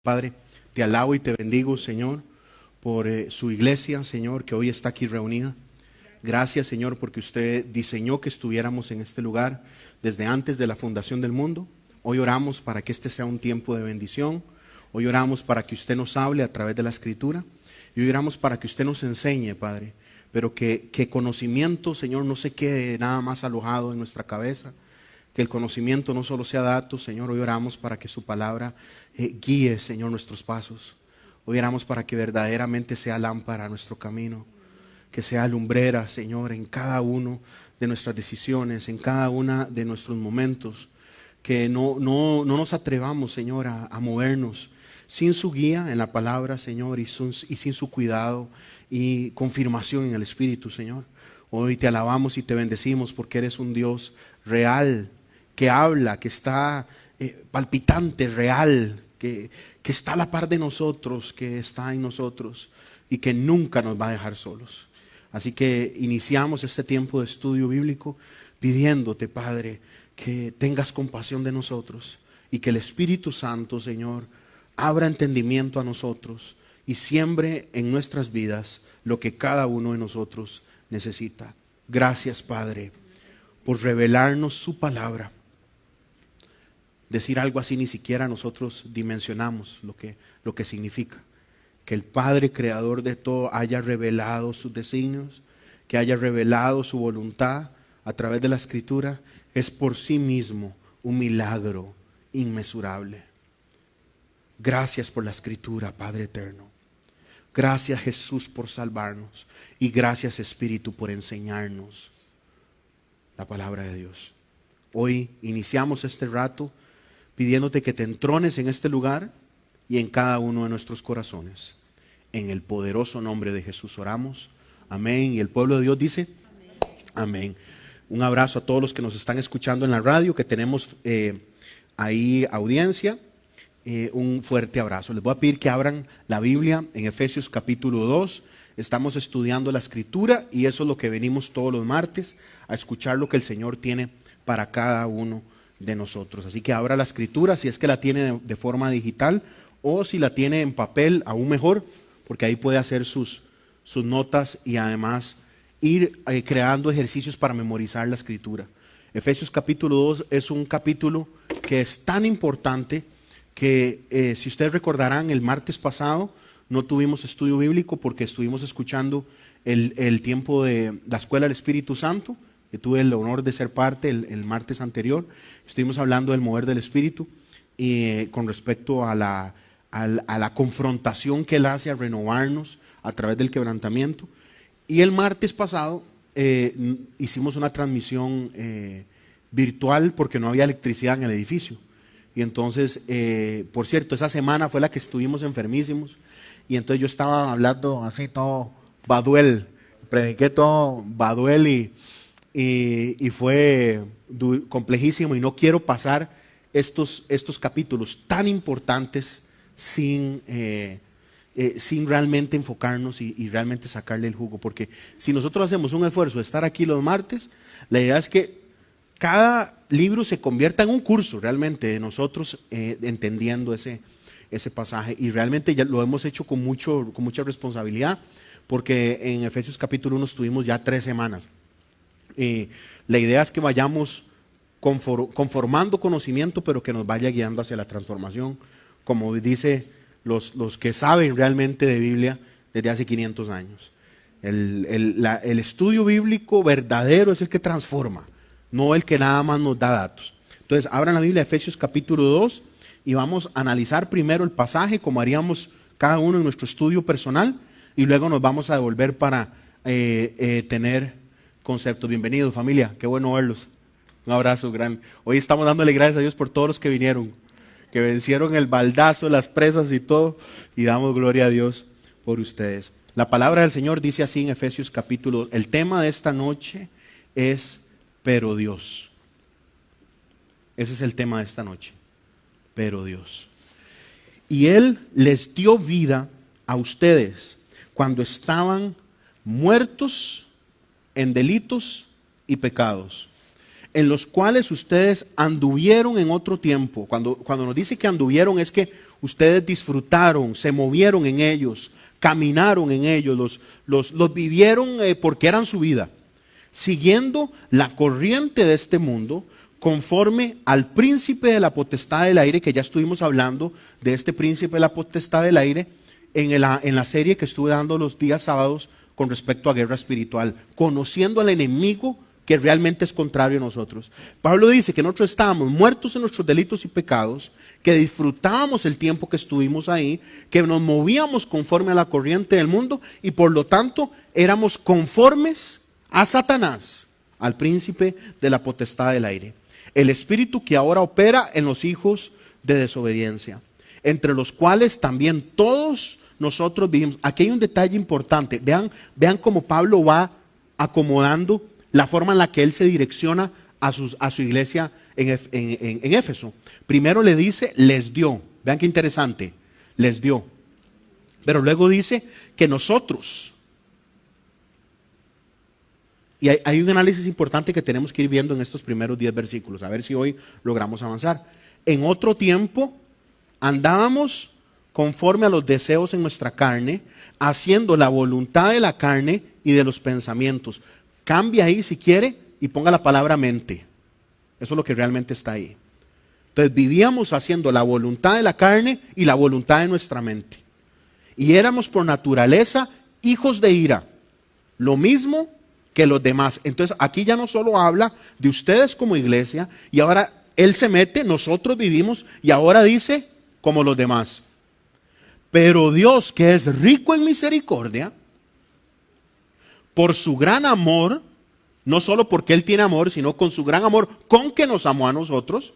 Padre, te alabo y te bendigo, Señor, por su iglesia, Señor, que hoy está aquí reunida. Gracias, Señor, porque usted diseñó que estuviéramos en este lugar desde antes de la fundación del mundo. Hoy oramos para que este sea un tiempo de bendición. Hoy oramos para que usted nos hable a través de la Escritura. Y hoy oramos para que usted nos enseñe, Padre, pero que conocimiento, Señor, no se quede nada más alojado en nuestra cabeza. Que el conocimiento no solo sea datos, Señor. Hoy oramos para que su palabra guíe, Señor, nuestros pasos. Hoy oramos para que verdaderamente sea lámpara a nuestro camino. Que sea lumbrera, Señor, en cada uno de nuestras decisiones, en cada uno de nuestros momentos. Que no nos atrevamos, Señor, a movernos sin su guía en la palabra, Señor, y sin su cuidado y confirmación en el Espíritu, Señor. Hoy te alabamos y te bendecimos porque eres un Dios real, que habla, que está palpitante, real, que está a la par de nosotros, que está en nosotros y que nunca nos va a dejar solos. Así que iniciamos este tiempo de estudio bíblico pidiéndote, Padre, que tengas compasión de nosotros y que el Espíritu Santo, Señor, abra entendimiento a nosotros y siembre en nuestras vidas lo que cada uno de nosotros necesita. Gracias, Padre, por revelarnos su palabra. Decir algo así ni siquiera nosotros dimensionamos lo que significa. Que el Padre creador de todo haya revelado sus designios, que haya revelado su voluntad a través de la Escritura, es por sí mismo un milagro inmesurable. Gracias por la Escritura, Padre eterno. Gracias, Jesús, por salvarnos. Y gracias, Espíritu, por enseñarnos la palabra de Dios. Hoy iniciamos este rato pidiéndote que te entrones en este lugar y en cada uno de nuestros corazones. En el poderoso nombre de Jesús oramos. Amén. Y el pueblo de Dios dice, amén. Un abrazo a todos los que nos están escuchando en la radio, que tenemos ahí audiencia. Un fuerte abrazo. Les voy a pedir que abran la Biblia en Efesios capítulo 2. Estamos estudiando la Escritura y eso es lo que venimos todos los martes a escuchar lo que el Señor tiene para cada uno de nosotros. Así que abra la Escritura si es que la tiene de forma digital o si la tiene en papel, aún mejor, porque ahí puede hacer sus notas y además ir creando ejercicios para memorizar la Escritura. Efesios capítulo 2 es un capítulo que es tan importante que si ustedes recordarán, el martes pasado no tuvimos estudio bíblico porque estuvimos escuchando el tiempo de la Escuela del Espíritu Santo, que tuve el honor de ser parte el martes anterior. Estuvimos hablando del mover del Espíritu y con respecto a la confrontación que Él hace a renovarnos a través del quebrantamiento. Y el martes pasado hicimos una transmisión virtual porque no había electricidad en el edificio. Y entonces, por cierto, esa semana fue la que estuvimos enfermísimos. Y entonces yo estaba hablando así todo baduel, prediqué todo baduel y fue complejísimo. Y no quiero pasar estos capítulos tan importantes sin realmente enfocarnos y realmente sacarle el jugo. Porque si nosotros hacemos un esfuerzo de estar aquí los martes, la idea es que cada libro se convierta en un curso realmente de nosotros entendiendo ese pasaje. Y realmente ya lo hemos hecho con mucha responsabilidad, porque en Efesios capítulo 1 estuvimos ya 3 semanas. La idea es que vayamos conformando conocimiento, pero que nos vaya guiando hacia la transformación, como dice los que saben realmente de Biblia desde hace 500 años. El estudio bíblico verdadero es el que transforma, no el que nada más nos da datos. Entonces, abran la Biblia, Efesios capítulo 2, y vamos a analizar primero el pasaje, como haríamos cada uno en nuestro estudio personal, y luego nos vamos a devolver para tener conceptos. Bienvenidos, familia, qué bueno verlos. Un abrazo grande. Hoy estamos dándole gracias a Dios por todos los que vinieron, que vencieron el baldazo, las presas y todo, y damos gloria a Dios por ustedes. La palabra del Señor dice así en Efesios capítulo 2. El tema de esta noche es pero Dios. Ese es el tema de esta noche. Pero Dios. Y Él les dio vida a ustedes cuando estaban muertos en delitos y pecados, en los cuales ustedes anduvieron en otro tiempo. Cuando nos dice que anduvieron es que ustedes disfrutaron, se movieron en ellos, caminaron en ellos, los vivieron porque eran su vida, siguiendo la corriente de este mundo, conforme al príncipe de la potestad del aire, que ya estuvimos hablando de este príncipe de la potestad del aire en la serie que estuve dando los días sábados con respecto a guerra espiritual, conociendo al enemigo que realmente es contrario a nosotros. Pablo dice que nosotros estábamos muertos en nuestros delitos y pecados, que disfrutábamos el tiempo que estuvimos ahí, que nos movíamos conforme a la corriente del mundo y por lo tanto éramos conformes a Satanás, al príncipe de la potestad del aire. El espíritu que ahora opera en los hijos de desobediencia, entre los cuales también todos nosotros vivimos. Aquí hay un detalle importante. Vean cómo Pablo va acomodando la forma en la que él se direcciona a su iglesia en Éfeso. Primero le dice, les dio. Vean qué interesante, les dio. Pero luego dice que nosotros. Y hay un análisis importante que tenemos que ir viendo en estos primeros 10 versículos, a ver si hoy logramos avanzar. En otro tiempo andábamos conforme a los deseos en nuestra carne, haciendo la voluntad de la carne y de los pensamientos. Cambia ahí si quiere y ponga la palabra mente. Eso es lo que realmente está ahí. Entonces vivíamos haciendo la voluntad de la carne y la voluntad de nuestra mente. Y éramos por naturaleza hijos de ira. Lo mismo que los demás. Entonces aquí ya no solo habla de ustedes como iglesia, y ahora él se mete, nosotros vivimos, y ahora dice como los demás. Pero Dios, que es rico en misericordia, por su gran amor, no solo porque Él tiene amor, sino con su gran amor con que nos amó a nosotros,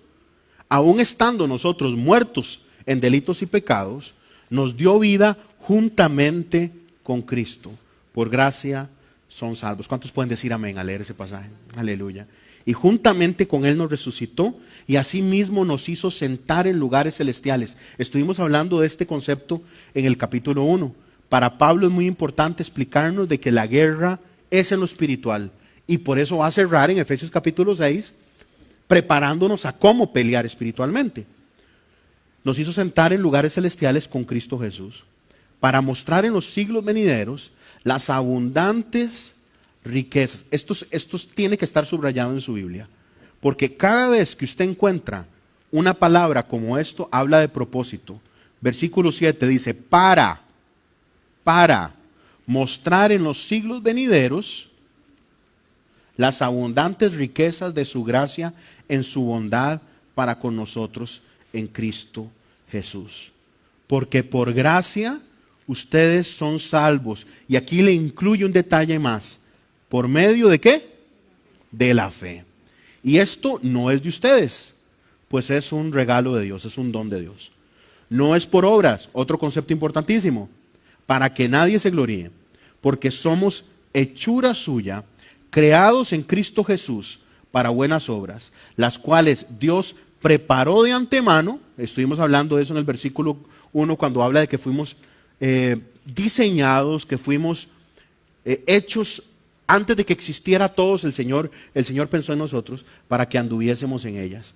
aun estando nosotros muertos en delitos y pecados, nos dio vida juntamente con Cristo. Por gracia son salvos. ¿Cuántos pueden decir amén al leer ese pasaje? Aleluya. Y juntamente con Él nos resucitó y asimismo nos hizo sentar en lugares celestiales. Estuvimos hablando de este concepto en el capítulo 1. Para Pablo es muy importante explicarnos de que la guerra es en lo espiritual. Y por eso va a cerrar en Efesios capítulo 6, preparándonos a cómo pelear espiritualmente. Nos hizo sentar en lugares celestiales con Cristo Jesús, para mostrar en los siglos venideros las abundantes riquezas. Esto tiene que estar subrayado en su Biblia, porque cada vez que usted encuentra una palabra como esto, habla de propósito. Versículo 7 dice, para mostrar en los siglos venideros las abundantes riquezas de su gracia en su bondad para con nosotros en Cristo Jesús. Porque por gracia ustedes son salvos. Y aquí le incluye un detalle más. ¿Por medio de qué? De la fe. Y esto no es de ustedes, pues es un regalo de Dios, es un don de Dios. No es por obras, otro concepto importantísimo, para que nadie se gloríe, porque somos hechura suya, creados en Cristo Jesús para buenas obras, las cuales Dios preparó de antemano. Estuvimos hablando de eso en el versículo 1 cuando habla de que fuimos diseñados, que fuimos hechos antes de que existiera todos. El Señor pensó en nosotros para que anduviésemos en ellas.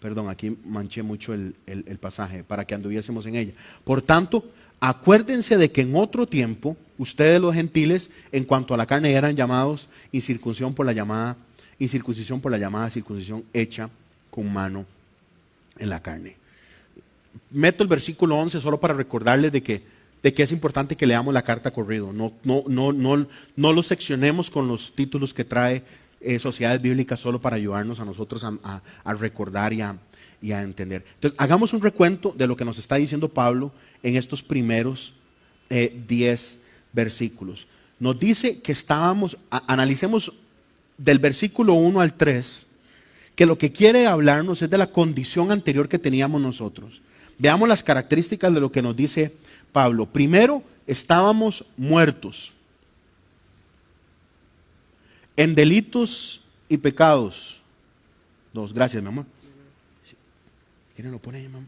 Perdón, aquí manché mucho el pasaje, para que anduviésemos en ella. Por tanto, acuérdense de que en otro tiempo, ustedes los gentiles, en cuanto a la carne, eran llamados incircuncisión por la llamada circuncisión hecha con mano en la carne. Meto el versículo 11 solo para recordarles de que es importante que leamos la carta corrido. No lo seccionemos con los títulos que trae Sociedades Bíblicas solo para ayudarnos a nosotros a recordar y a entender. Entonces, hagamos un recuento de lo que nos está diciendo Pablo en estos primeros 10 versículos. Nos dice que analicemos del versículo 1 al 3, que lo que quiere hablarnos es de la condición anterior que teníamos nosotros. Veamos las características de lo que nos dice Pablo. Primero, estábamos muertos en delitos y pecados. Gracias, mi amor. ¿Quién lo pone ahí, mamá?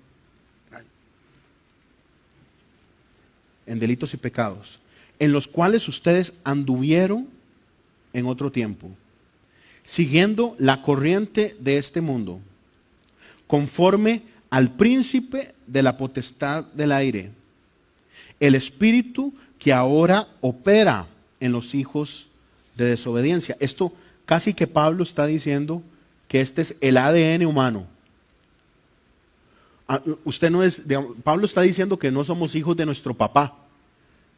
En delitos y pecados, en los cuales ustedes anduvieron en otro tiempo, siguiendo la corriente de este mundo, conforme al príncipe de la potestad del aire, el espíritu que ahora opera en los hijos de desobediencia. Esto casi que Pablo está diciendo que este es el ADN humano. Usted no es, digamos, Pablo está diciendo que no somos hijos de nuestro papá.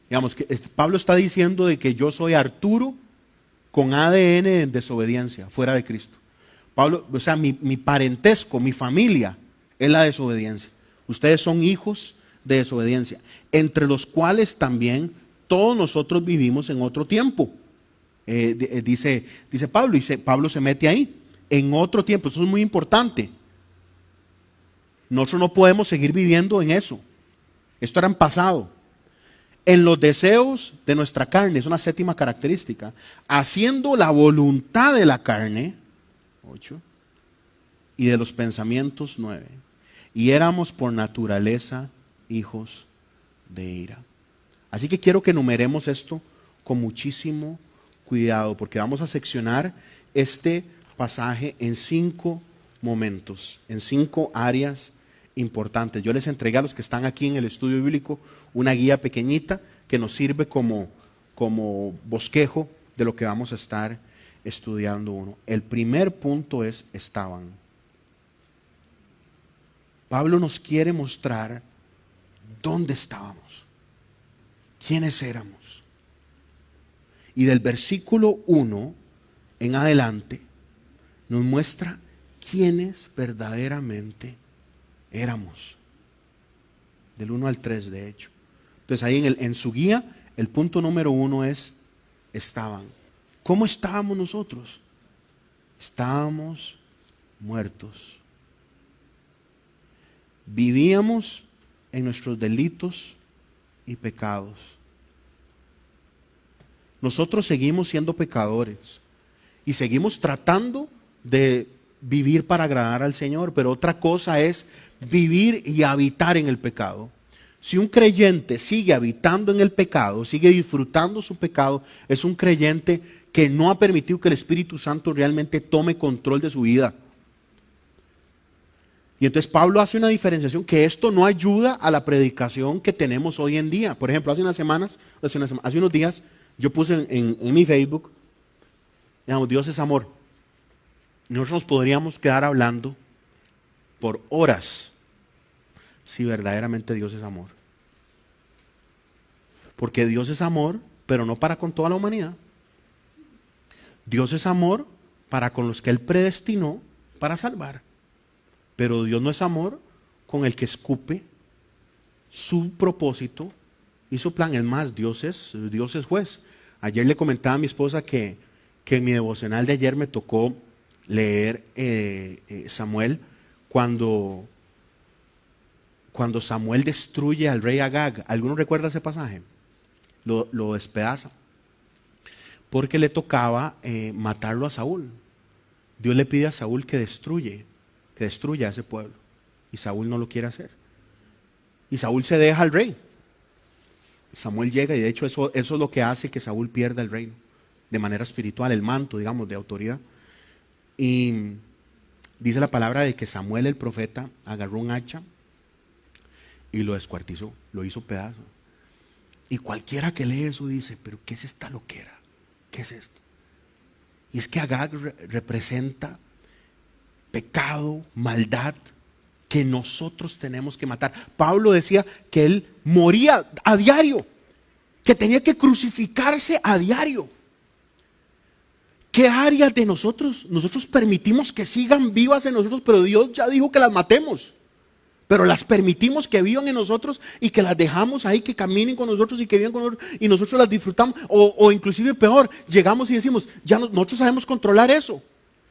Digamos que Pablo está diciendo de que yo soy Arturo con ADN de desobediencia, fuera de Cristo. Pablo, o sea, mi parentesco, mi familia es la desobediencia. Ustedes son hijos de desobediencia, entre los cuales también todos nosotros vivimos en otro tiempo. Dice Pablo, y Pablo se mete ahí, en otro tiempo. Eso es muy importante. Nosotros no podemos seguir viviendo en eso. Esto era en pasado. En los deseos de nuestra carne, es una séptima característica, haciendo la voluntad de la carne, 8, y de los pensamientos, 9. Y éramos por naturaleza hijos de ira. Así que quiero que enumeremos esto con muchísimo cuidado, porque vamos a seccionar este pasaje en 5 momentos, en 5 áreas importantes. Yo les entregué a los que están aquí en el estudio bíblico una guía pequeñita que nos sirve como bosquejo de lo que vamos a estar estudiando uno. El primer punto es estaban. Pablo nos quiere mostrar dónde estábamos, quiénes éramos. Y del versículo 1 en adelante nos muestra quiénes verdaderamente éramos. Del 1 al 3, de hecho. Entonces ahí en su guía, el punto número 1 es estaban. ¿Cómo estábamos nosotros? Estábamos muertos. Vivíamos en nuestros delitos y pecados. Nosotros seguimos siendo pecadores y seguimos tratando de vivir para agradar al Señor, pero otra cosa es vivir y habitar en el pecado. Si un creyente sigue habitando en el pecado, sigue disfrutando su pecado, es un creyente que no ha permitido que el Espíritu Santo realmente tome control de su vida. Y entonces Pablo hace una diferenciación que esto no ayuda a la predicación que tenemos hoy en día. Por ejemplo, hace unos días, yo puse en mi Facebook, digamos, Dios es amor. Nosotros nos podríamos quedar hablando por horas si verdaderamente Dios es amor. Porque Dios es amor, pero no para con toda la humanidad. Dios es amor para con los que Él predestinó para salvar. Pero Dios no es amor con el que escupe su propósito y su plan. Es más, Dios es juez. Ayer le comentaba a mi esposa que en mi devocional de ayer me tocó leer Samuel cuando Samuel destruye al rey Agag. ¿Alguno recuerda ese pasaje? Lo despedaza. Porque le tocaba matarlo a Saúl. Dios le pide a Saúl que destruya a ese pueblo. Y Saúl no lo quiere hacer. Y Saúl se deja al rey. Samuel llega y de hecho eso es lo que hace que Saúl pierda el reino. De manera espiritual, el manto, digamos, de autoridad. Y dice la palabra de que Samuel el profeta agarró un hacha y lo descuartizó, lo hizo pedazo. Y cualquiera que lee eso dice, pero ¿qué es esta loquera? ¿Qué es esto? Y es que Agag representa pecado, maldad, que nosotros tenemos que matar. Pablo decía que él moría a diario, que tenía que crucificarse a diario. ¿Qué áreas de nosotros permitimos que sigan vivas en nosotros, pero Dios ya dijo que las matemos? Pero las permitimos que vivan en nosotros y que las dejamos ahí, que caminen con nosotros y que vivan con nosotros y nosotros las disfrutamos. O inclusive peor, llegamos y decimos, ya nosotros sabemos controlar eso.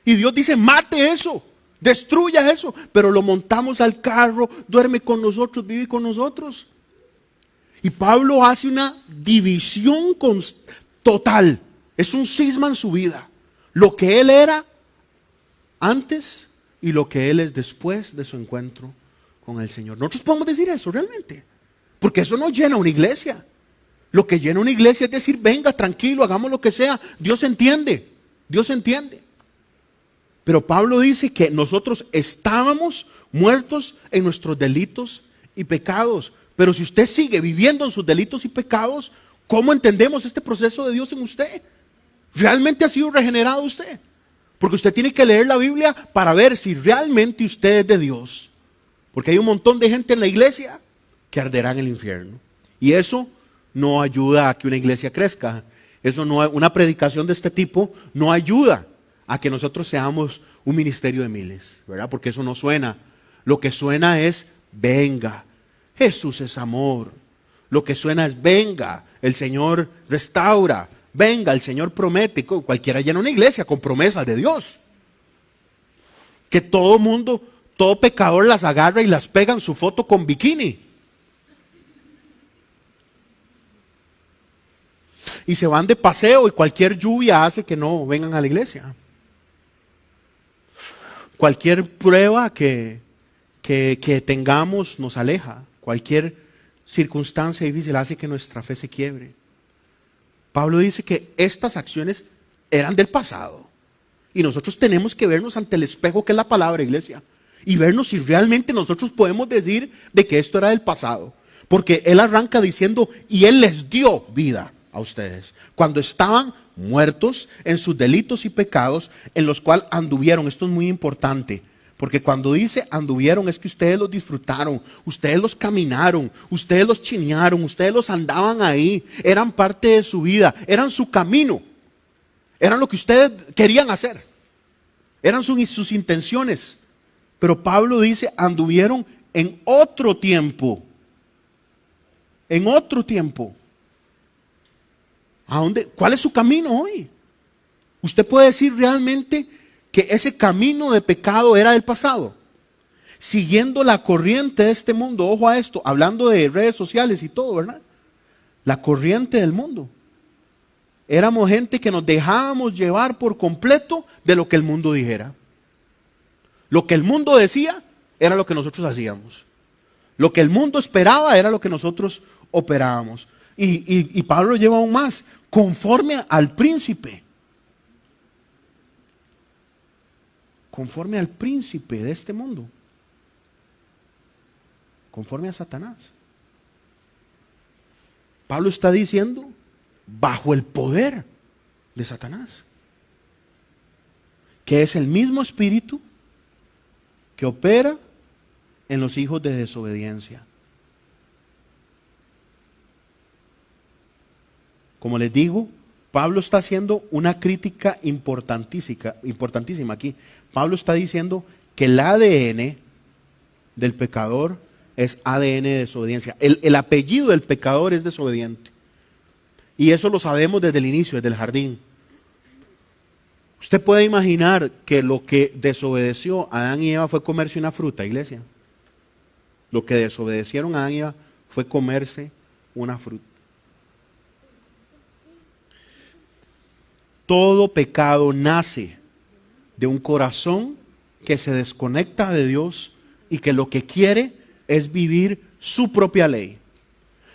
Y Dios dice, mate eso, destruya eso. Pero lo montamos al carro, duerme con nosotros, vive con nosotros. Y Pablo hace una división total. Es un cisma en su vida. Lo que él era antes y lo que él es después de su encuentro con el Señor. Nosotros podemos decir eso realmente, porque eso no llena una iglesia. Lo que llena una iglesia es decir, venga, tranquilo, hagamos lo que sea. Dios entiende, Dios entiende. Pero Pablo dice que nosotros estábamos muertos en nuestros delitos y pecados. Pero si usted sigue viviendo en sus delitos y pecados, ¿cómo entendemos este proceso de Dios en usted? ¿Realmente ha sido regenerado usted? Porque usted tiene que leer la Biblia para ver si realmente usted es de Dios. Porque hay un montón de gente en la iglesia que arderá en el infierno. Y eso no ayuda a que una iglesia crezca. Eso no, una predicación de este tipo no ayuda a que nosotros seamos un ministerio de miles, ¿verdad? Porque eso no suena. Lo que suena es venga, Jesús es amor. Lo que suena es venga, el Señor restaura. Venga, el Señor promete. Cualquiera llena una iglesia con promesas de Dios. Que todo mundo, todo pecador las agarra y las pega en su foto con bikini. Y se van de paseo y cualquier lluvia hace que no vengan a la iglesia. Cualquier prueba que tengamos nos aleja. Cualquier circunstancia difícil hace que nuestra fe se quiebre. Pablo dice que estas acciones eran del pasado. Y nosotros tenemos que vernos ante el espejo que es la palabra, iglesia. Y vernos si realmente nosotros podemos decir de que esto era del pasado. Porque él arranca diciendo, y él les dio vida a ustedes. Cuando estaban muertos en sus delitos y pecados, en los cuales anduvieron. Esto es muy importante. Porque cuando dice anduvieron es que ustedes los disfrutaron, ustedes los caminaron, ustedes los chinearon, ustedes los andaban ahí, eran parte de su vida, eran su camino, eran lo que ustedes querían hacer, eran sus intenciones. Pero Pablo dice anduvieron en otro tiempo, en otro tiempo. ¿A dónde? ¿Cuál es su camino hoy? Usted puede decir realmente que ese camino de pecado era del pasado, siguiendo la corriente de este mundo. Ojo a esto, hablando de redes sociales y todo, ¿verdad? La corriente del mundo. Éramos gente que nos dejábamos llevar por completo de lo que el mundo dijera. Lo que el mundo decía era lo que nosotros hacíamos. Lo que el mundo esperaba era lo que nosotros operábamos. Y Pablo lleva aún más, conforme al príncipe. Conforme al príncipe de este mundo, conforme a Satanás. Pablo está diciendo bajo el poder de Satanás, que es el mismo espíritu que opera en los hijos de desobediencia. Como les digo, Pablo está haciendo una crítica importantísima aquí. Pablo está diciendo que el ADN del pecador es ADN de desobediencia. El apellido del pecador es desobediente. Y eso lo sabemos desde el inicio, desde el jardín. Usted puede imaginar que lo que desobedeció Adán y Eva fue comerse una fruta, iglesia. Lo que desobedecieron a Adán y Eva fue comerse una fruta. Todo pecado nace de un corazón que se desconecta de Dios y que lo que quiere es vivir su propia ley.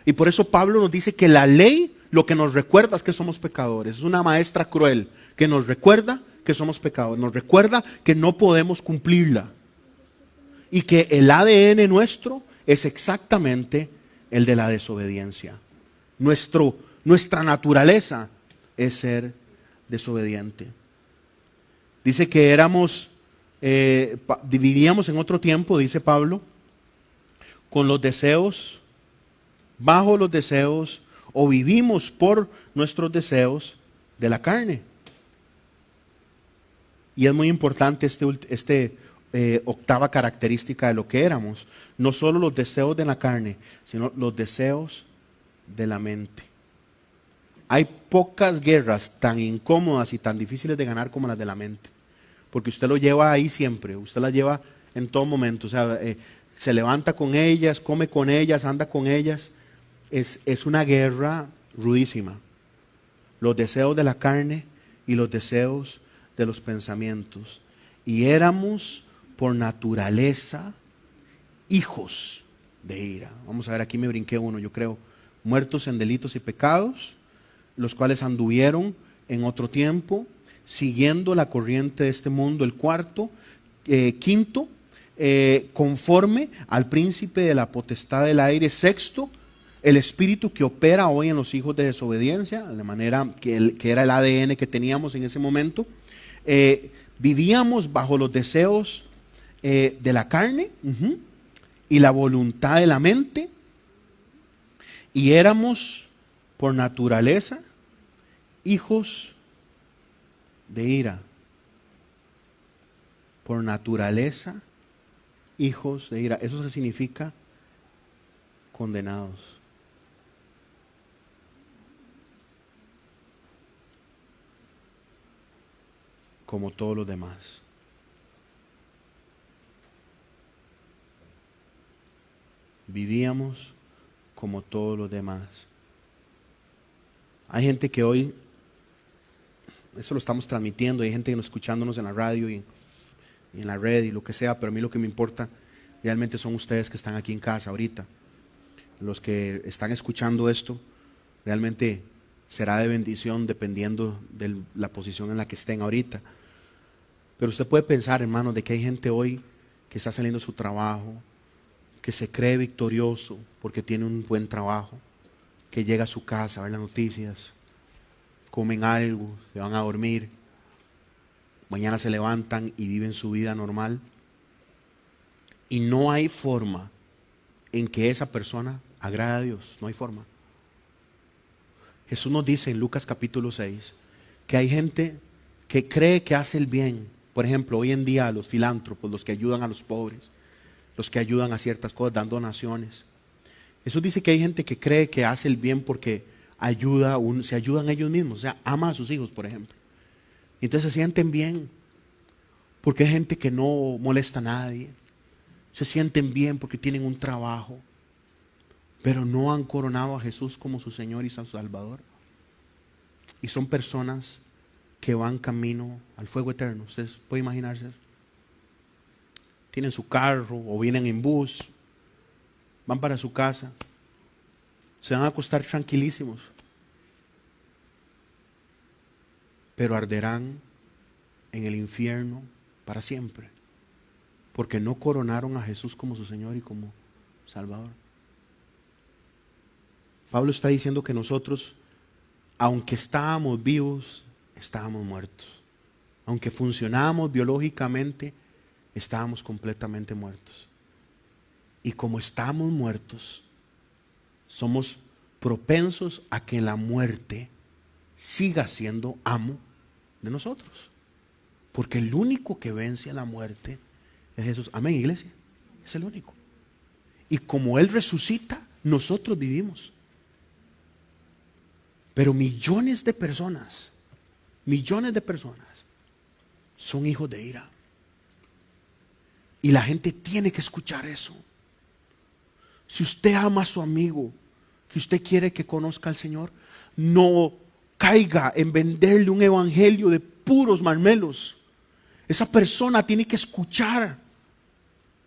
Y por eso Pablo nos dice que la ley lo que nos recuerda es que somos pecadores. Es una maestra cruel que nos recuerda que somos pecadores. Nos recuerda que no podemos cumplirla. Y que el ADN nuestro es exactamente el de la desobediencia. Nuestra naturaleza es ser desobediente. Dice que vivíamos en otro tiempo, dice Pablo, con los deseos, bajo los deseos, o vivimos por nuestros deseos de la carne. Y es muy importante octava característica de lo que éramos. No solo los deseos de la carne, sino los deseos de la mente. Hay pocas guerras tan incómodas y tan difíciles de ganar como las de la mente. Porque usted lo lleva ahí siempre, usted las lleva en todo momento. O sea, se levanta con ellas, come con ellas, anda con ellas. Es una guerra rudísima. Los deseos de la carne y los deseos de los pensamientos. Y éramos por naturaleza hijos de ira. Vamos a ver, aquí me brinqué uno, yo creo. Muertos en delitos y pecados, los cuales anduvieron en otro tiempo, siguiendo la corriente de este mundo. El quinto, conforme al príncipe de la potestad del aire. Sexto, el espíritu que opera hoy en los hijos de desobediencia, de manera que era el ADN que teníamos en ese momento. Vivíamos bajo los deseos de la carne y la voluntad de la mente, y éramos por naturaleza hijos de ira. Por naturaleza hijos de ira. Eso significa condenados. Como todos los demás. Vivíamos como todos los demás. Hay gente que hoy, eso lo estamos transmitiendo, hay gente que nos escuchándonos en la radio y en la red y lo que sea, pero a mí lo que me importa realmente son ustedes que están aquí en casa ahorita. Los que están escuchando esto, realmente será de bendición dependiendo de la posición en la que estén ahorita. Pero usted puede pensar, hermano, de que hay gente hoy que está saliendo de su trabajo, que se cree victorioso porque tiene un buen trabajo, que llega a su casa a ver las noticias, comen algo, se van a dormir, mañana se levantan y viven su vida normal. Y no hay forma en que esa persona agrade a Dios, no hay forma. Jesús nos dice en Lucas capítulo 6 que hay gente que cree que hace el bien. Por ejemplo, hoy en día los filántropos, los que ayudan a los pobres, los que ayudan a ciertas cosas, dan donaciones. Jesús dice que hay gente que cree que hace el bien porque se ayudan ellos mismos, o sea, ama a sus hijos, por ejemplo. Y entonces se sienten bien, porque hay gente que no molesta a nadie. Se sienten bien porque tienen un trabajo, pero no han coronado a Jesús como su Señor y su Salvador. Y son personas que van camino al fuego eterno. ¿Ustedes pueden imaginarse eso? Tienen su carro o vienen en bus, van para su casa, se van a acostar tranquilísimos, pero arderán en el infierno para siempre, porque no coronaron a Jesús como su Señor y como Salvador. Pablo está diciendo que nosotros, aunque estábamos vivos, estábamos muertos. Aunque funcionábamos biológicamente, estábamos completamente muertos. Y como estamos muertos, somos propensos a que la muerte siga siendo amo de nosotros. Porque el único que vence a la muerte es Jesús. Amén, iglesia. Es el único. Y como Él resucita, nosotros vivimos. Pero millones de personas son hijos de ira. Y la gente tiene que escuchar eso. Si usted ama a su amigo, que usted quiere que conozca al Señor, no caiga en venderle un evangelio de puros marmelos. Esa persona tiene que escuchar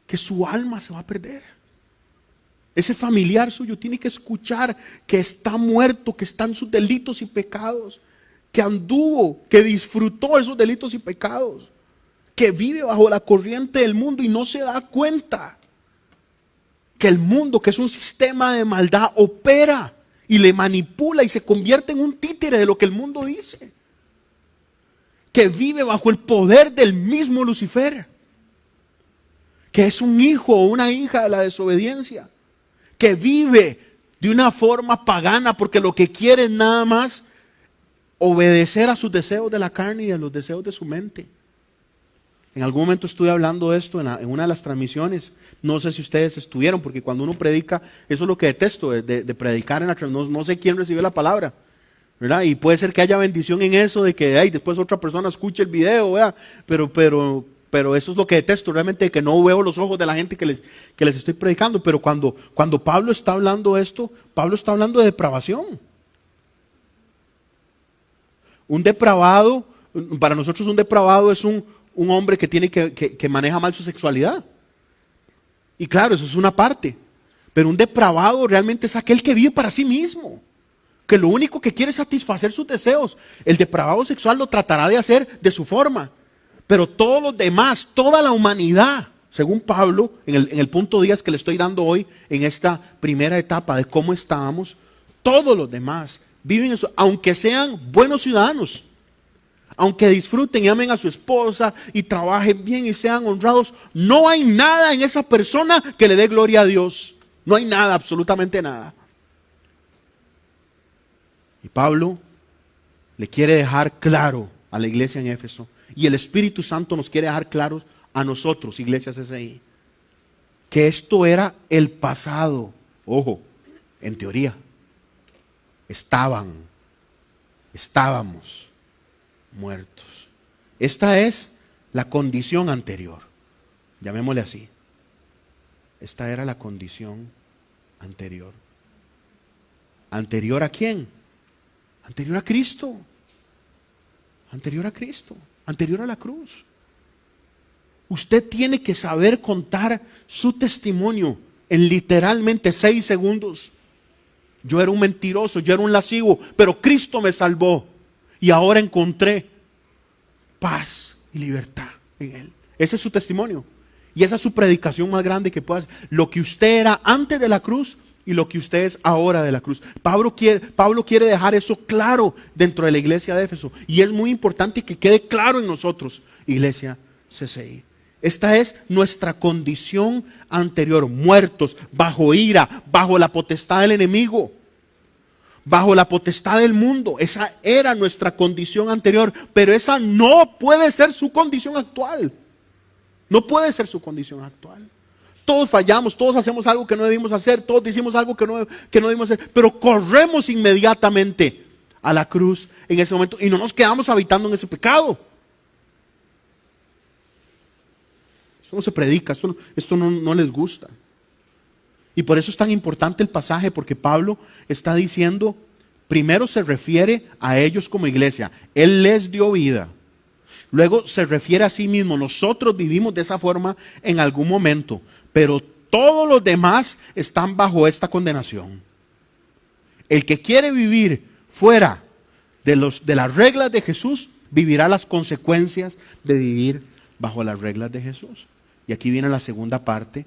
que su alma se va a perder. Ese familiar suyo tiene que escuchar que está muerto, que está en sus delitos y pecados, que anduvo, que disfrutó esos delitos y pecados, que vive bajo la corriente del mundo y no se da cuenta que el mundo, que es un sistema de maldad, opera y le manipula y se convierte en un títere de lo que el mundo dice. Que vive bajo el poder del mismo Lucifer, que es un hijo o una hija de la desobediencia, que vive de una forma pagana porque lo que quiere es nada más obedecer a sus deseos de la carne y a los deseos de su mente. En algún momento estuve hablando de esto en una de las transmisiones. No sé si ustedes estuvieron, porque cuando uno predica, eso es lo que detesto de predicar en la transmisión. No sé quién recibió la palabra, ¿verdad? Y puede ser que haya bendición en eso, de que después otra persona escuche el video, ¿verdad? Pero eso es lo que detesto, realmente, que no veo los ojos de la gente que les estoy predicando. Pero cuando Pablo está hablando esto, Pablo está hablando de depravación. Un depravado, para nosotros un depravado es un hombre que maneja mal su sexualidad. Y claro, eso es una parte. Pero un depravado realmente es aquel que vive para sí mismo, que lo único que quiere es satisfacer sus deseos. El depravado sexual lo tratará de hacer de su forma, pero todos los demás, toda la humanidad, según Pablo, en el punto 10 que le estoy dando hoy, en esta primera etapa de cómo estábamos, todos los demás viven eso, aunque sean buenos ciudadanos, aunque disfruten y amen a su esposa y trabajen bien y sean honrados, no hay nada en esa persona que le dé gloria a Dios. No hay nada, absolutamente nada. Y Pablo le quiere dejar claro a la iglesia en Éfeso, y el Espíritu Santo nos quiere dejar claros a nosotros, iglesias SI, que esto era el pasado. Ojo, en teoría, estábamos muertos. Esta es la condición anterior, llamémosle así. Esta era la condición anterior. ¿Anterior a quién? Anterior a Cristo. Anterior a Cristo. Anterior a la cruz. Usted tiene que saber contar su testimonio en literalmente 6 segundos. Yo era un mentiroso, yo era un lascivo, pero Cristo me salvó. Y ahora encontré paz y libertad en Él. Ese es su testimonio. Y esa es su predicación más grande que pueda hacer. Lo que usted era antes de la cruz y lo que usted es ahora de la cruz. Pablo quiere dejar eso claro dentro de la iglesia de Éfeso. Y es muy importante que quede claro en nosotros, iglesia CCI. Esta es nuestra condición anterior, muertos, bajo ira, bajo la potestad del enemigo, bajo la potestad del mundo. Esa era nuestra condición anterior, pero esa no puede ser su condición actual. No puede ser su condición actual. Todos fallamos, todos hacemos algo que no debimos hacer, todos decimos algo que no debimos hacer, pero corremos inmediatamente a la cruz en ese momento y no nos quedamos habitando en ese pecado. Esto no se predica, esto no les gusta. Y por eso es tan importante el pasaje, porque Pablo está diciendo, primero se refiere a ellos como iglesia, Él les dio vida. Luego se refiere a sí mismo, nosotros vivimos de esa forma en algún momento, pero todos los demás están bajo esta condenación. El que quiere vivir fuera de las reglas de Jesús, vivirá las consecuencias de vivir bajo las reglas de Jesús. Y aquí viene la segunda parte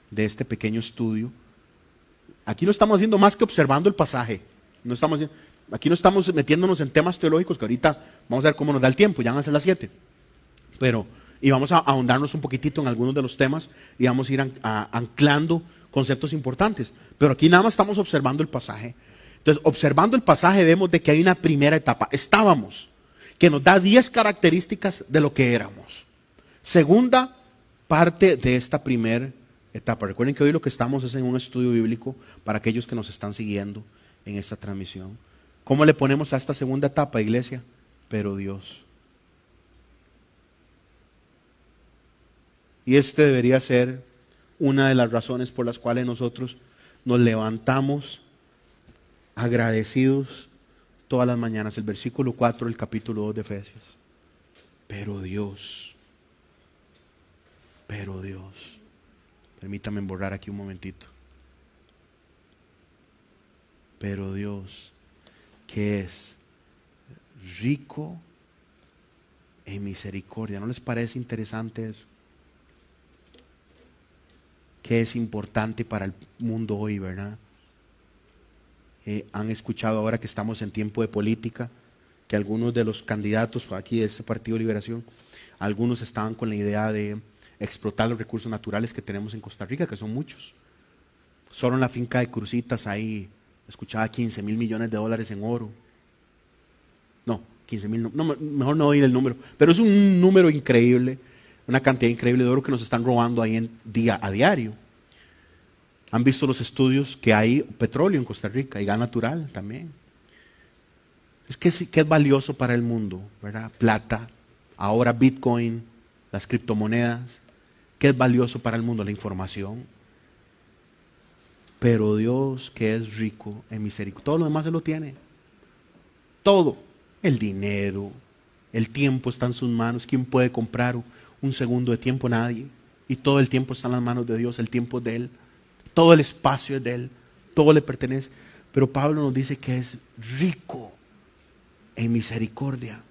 de este pequeño estudio. Aquí no estamos haciendo más que observando el pasaje. Aquí no estamos metiéndonos en temas teológicos que ahorita vamos a ver cómo nos da el tiempo, ya van a ser las 7. Y vamos a ahondarnos un poquitito en algunos de los temas y vamos a ir anclando conceptos importantes. Pero aquí nada más estamos observando el pasaje. Entonces, observando el pasaje vemos de que hay una primera etapa. Estábamos, que nos da 10 características de lo que éramos. Segunda parte de esta primera etapa. Recuerden que hoy lo que estamos es en un estudio bíblico para aquellos que nos están siguiendo en esta transmisión. ¿Cómo le ponemos a esta segunda etapa, iglesia? Pero Dios. Y este debería ser una de las razones por las cuales nosotros nos levantamos agradecidos todas las mañanas. El versículo 4 del capítulo 2 de Efesios. Pero Dios. Permítame borrar aquí un momentito. Pero Dios, que es rico en misericordia. ¿No les parece interesante eso? Que es importante para el mundo hoy, ¿verdad? Han escuchado ahora que estamos en tiempo de política, que algunos de los candidatos aquí de este Partido de Liberación, algunos estaban con la idea de explotar los recursos naturales que tenemos en Costa Rica, que son muchos. Solo en la finca de Cruzitas ahí, escuchaba 15 mil millones de dólares en oro. No, 15 mil, no, mejor no oír el número, pero es un número increíble, una cantidad increíble de oro que nos están robando ahí a diario. Han visto los estudios que hay petróleo en Costa Rica y gas natural también. Es que es valioso para el mundo, ¿verdad? Plata, ahora Bitcoin, las criptomonedas. ¿Qué es valioso para el mundo? La información. Pero Dios, que es rico en misericordia, todo lo demás se lo tiene. Todo. El dinero, el tiempo está en sus manos. ¿Quién puede comprar un segundo de tiempo? Nadie. Y todo el tiempo está en las manos de Dios, el tiempo es de Él. Todo el espacio es de Él. Todo le pertenece. Pero Pablo nos dice que es rico en misericordia.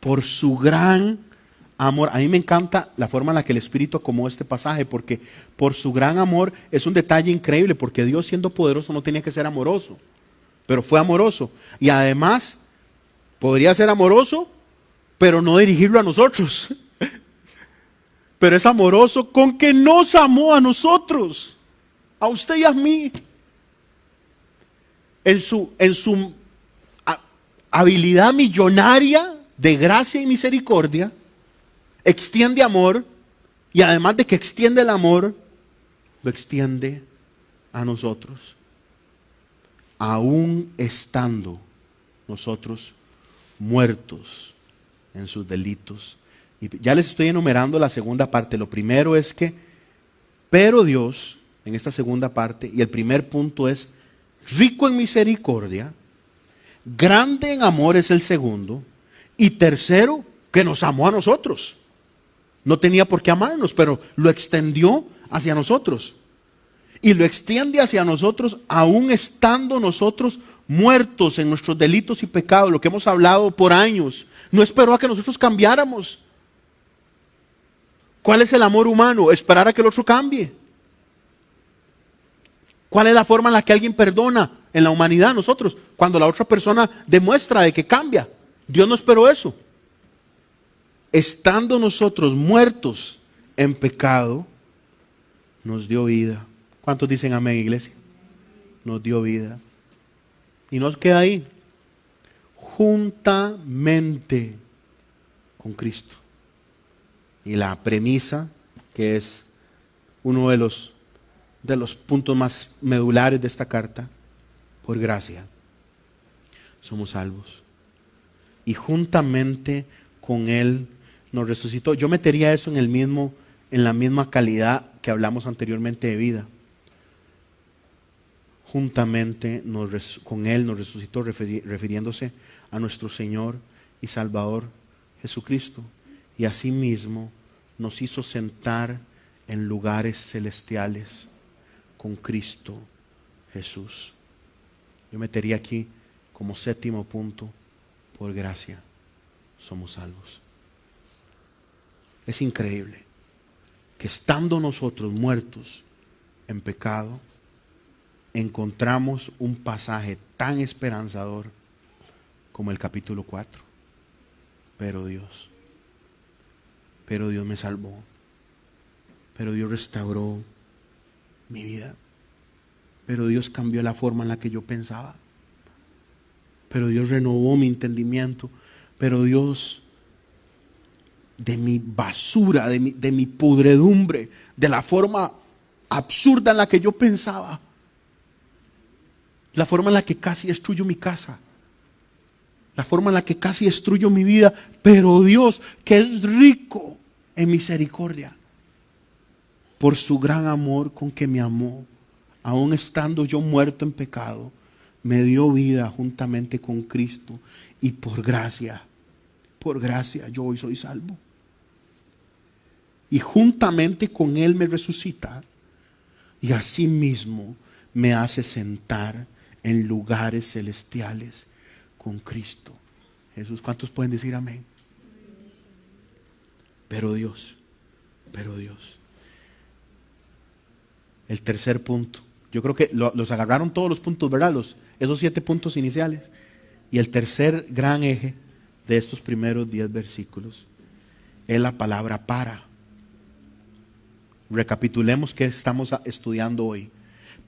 Por su gran amor. A mí me encanta la forma en la que el Espíritu acomodó este pasaje, porque por su gran amor es un detalle increíble, porque Dios, siendo poderoso, no tenía que ser amoroso, pero fue amoroso. Y además podría ser amoroso, pero no dirigirlo a nosotros. Pero es amoroso con que nos amó a nosotros, a usted y a mí. En su habilidad millonaria de gracia y misericordia, extiende amor, y además de que extiende el amor, lo extiende a nosotros, aún estando nosotros muertos en sus delitos. Y ya les estoy enumerando la segunda parte. Lo primero es que, pero Dios, en esta segunda parte, y el primer punto es, rico en misericordia, grande en amor es el segundo, y tercero, que nos amó a nosotros. No tenía por qué amarnos, pero lo extendió hacia nosotros. Y lo extiende hacia nosotros aún estando nosotros muertos en nuestros delitos y pecados, lo que hemos hablado por años. No esperó a que nosotros cambiáramos. ¿Cuál es el amor humano? Esperar a que el otro cambie. ¿Cuál es la forma en la que alguien perdona en la humanidad? Nosotros, cuando la otra persona demuestra de que cambia. Dios no esperó eso. Estando nosotros muertos en pecado, nos dio vida. ¿Cuántos dicen amén, iglesia? Nos dio vida. Y nos queda ahí, juntamente con Cristo. Y la premisa, que es uno de los puntos más medulares de esta carta, por gracia somos salvos. Y juntamente con Él nos resucitó. Yo metería eso en la misma calidad que hablamos anteriormente de vida. Juntamente con Él nos resucitó, refiriéndose a nuestro Señor y Salvador Jesucristo. Y asimismo nos hizo sentar en lugares celestiales con Cristo Jesús. Yo metería aquí como séptimo punto, por gracia somos salvos. Es increíble que estando nosotros muertos en pecado, encontramos un pasaje tan esperanzador como el capítulo 4. Pero Dios me salvó. Pero Dios restauró mi vida. Pero Dios cambió la forma en la que yo pensaba. Pero Dios renovó mi entendimiento. Pero Dios, de mi basura, de mi pudredumbre, de la forma absurda en la que yo pensaba, la forma en la que casi destruyo mi casa, la forma en la que casi destruyo mi vida, pero Dios, que es rico en misericordia, por su gran amor con que me amó, aun estando yo muerto en pecado, me dio vida juntamente con Cristo, y por gracia yo hoy soy salvo. Y juntamente con Él me resucita, y asimismo me hace sentar en lugares celestiales con Cristo Jesús. ¿Cuántos pueden decir amén? Pero Dios. El tercer punto. Yo creo que los agarraron todos los puntos, ¿verdad? Esos 7 puntos iniciales. Y el tercer gran eje de estos primeros 10 versículos es la palabra para. Recapitulemos qué estamos estudiando hoy.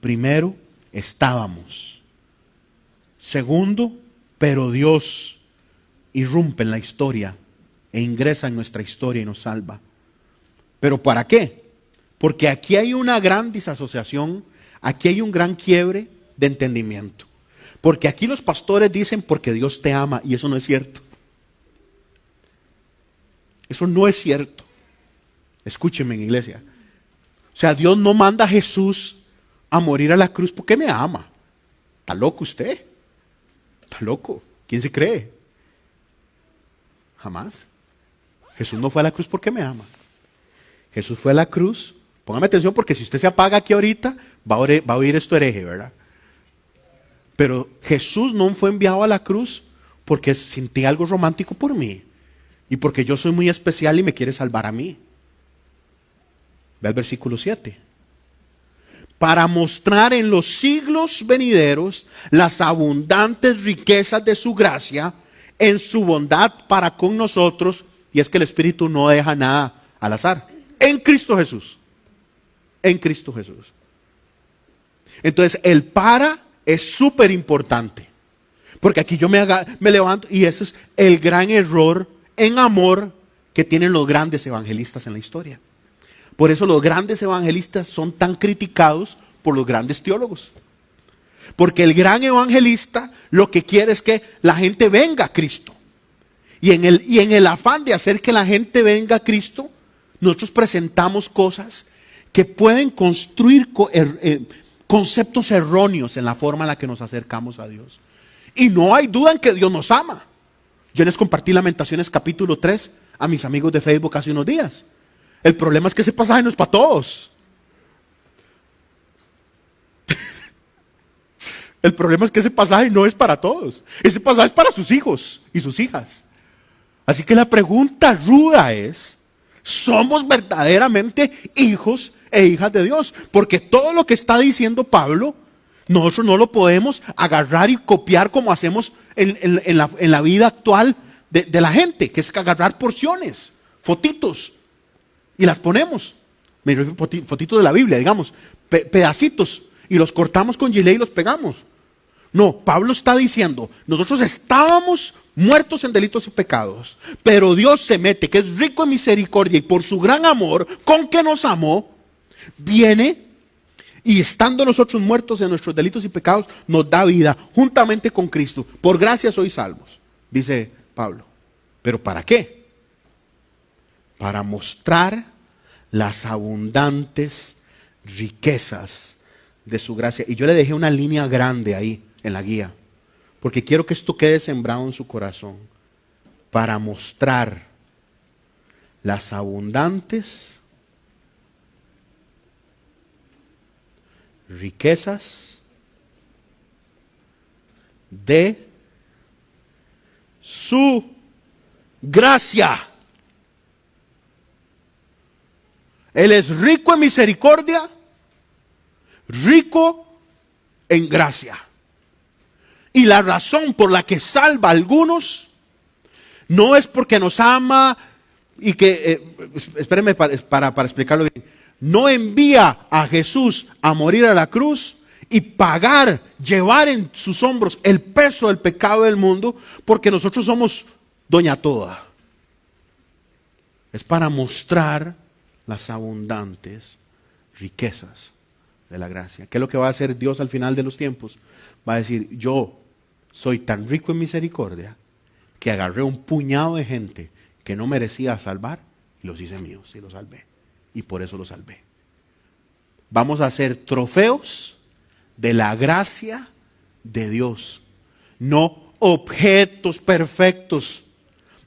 Primero, estábamos. Segundo, pero Dios irrumpe en la historia e ingresa en nuestra historia y nos salva. ¿Pero para qué? Porque aquí hay una gran disasociación, aquí hay un gran quiebre de entendimiento. Porque aquí los pastores dicen porque Dios te ama, y eso no es cierto. Eso no es cierto. Escúchenme, en iglesia. O sea, Dios no manda a Jesús a morir a la cruz porque me ama. ¿Está loco usted? ¿Está loco? ¿Quién se cree? Jamás. Jesús no fue a la cruz porque me ama. Jesús fue a la cruz. Póngame atención, porque si usted se apaga aquí ahorita, va a oír esto hereje, ¿verdad? Pero Jesús no fue enviado a la cruz porque sentí algo romántico por mí y porque yo soy muy especial y me quiere salvar a mí. Ve al versículo 7. Para mostrar en los siglos venideros las abundantes riquezas de su gracia en su bondad para con nosotros. Y es que el Espíritu no deja nada al azar. En Cristo Jesús. En Cristo Jesús. Entonces el para es súper importante. Porque aquí yo me levanto y ese es el gran error en amor que tienen los grandes evangelistas en la historia. Por eso los grandes evangelistas son tan criticados por los grandes teólogos. Porque el gran evangelista lo que quiere es que la gente venga a Cristo. Y en el afán de hacer que la gente venga a Cristo, nosotros presentamos cosas que pueden construir conceptos erróneos en la forma en la que nos acercamos a Dios. Y no hay duda en que Dios nos ama. Yo les compartí Lamentaciones capítulo 3 a mis amigos de Facebook hace unos días. El problema es que ese pasaje no es para todos. El problema es que ese pasaje no es para todos. Ese pasaje es para sus hijos y sus hijas. Así que la pregunta ruda es, ¿somos verdaderamente hijos e hijas de Dios? Porque todo lo que está diciendo Pablo, nosotros no lo podemos agarrar y copiar como hacemos en la vida actual de la gente, que es agarrar porciones, fotitos, y las ponemos. Me refiero a fotitos de la Biblia, digamos, pedacitos, y los cortamos con gilet y los pegamos. No, Pablo está diciendo, nosotros estábamos muertos en delitos y pecados, pero Dios se mete, que es rico en misericordia y por su gran amor con que nos amó, viene y estando nosotros muertos en nuestros delitos y pecados, nos da vida juntamente con Cristo. Por gracia sois salvos, dice Pablo. ¿Pero para qué? Para mostrar las abundantes riquezas de su gracia. Y yo le dejé una línea grande ahí en la guía, porque quiero que esto quede sembrado en su corazón. Para mostrar las abundantes riquezas de su gracia. Él es rico en misericordia, rico en gracia. Y la razón por la que salva a algunos no es porque nos ama y que, espérenme para explicarlo bien, no envía a Jesús a morir a la cruz y pagar, llevar en sus hombros el peso del pecado del mundo porque nosotros somos doña toda. Es para mostrar las abundantes riquezas de la gracia. ¿Qué es lo que va a hacer Dios al final de los tiempos? Va a decir, yo soy tan rico en misericordia que agarré un puñado de gente que no merecía salvar y los hice míos y los salvé. Y por eso los salvé. Vamos a ser trofeos de la gracia de Dios, no objetos perfectos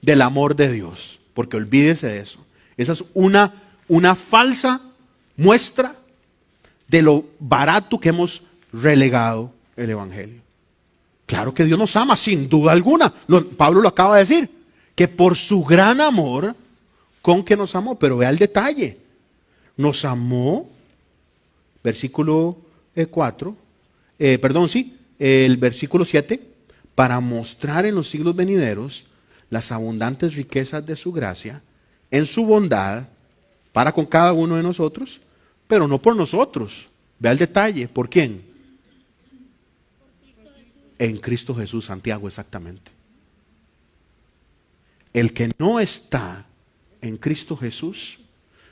del amor de Dios, porque olvídese de eso. Esa es una falsa muestra de lo barato que hemos relegado el Evangelio. Claro que Dios nos ama, sin duda alguna. Pablo lo acaba de decir, que por su gran amor con que nos amó. Pero vea el detalle. Nos amó, versículo 4, el versículo 7, para mostrar en los siglos venideros las abundantes riquezas de su gracia, en su bondad, para con cada uno de nosotros, pero no por nosotros. Vea el detalle, ¿por quién? En Cristo Jesús, Santiago, exactamente. El que no está en Cristo Jesús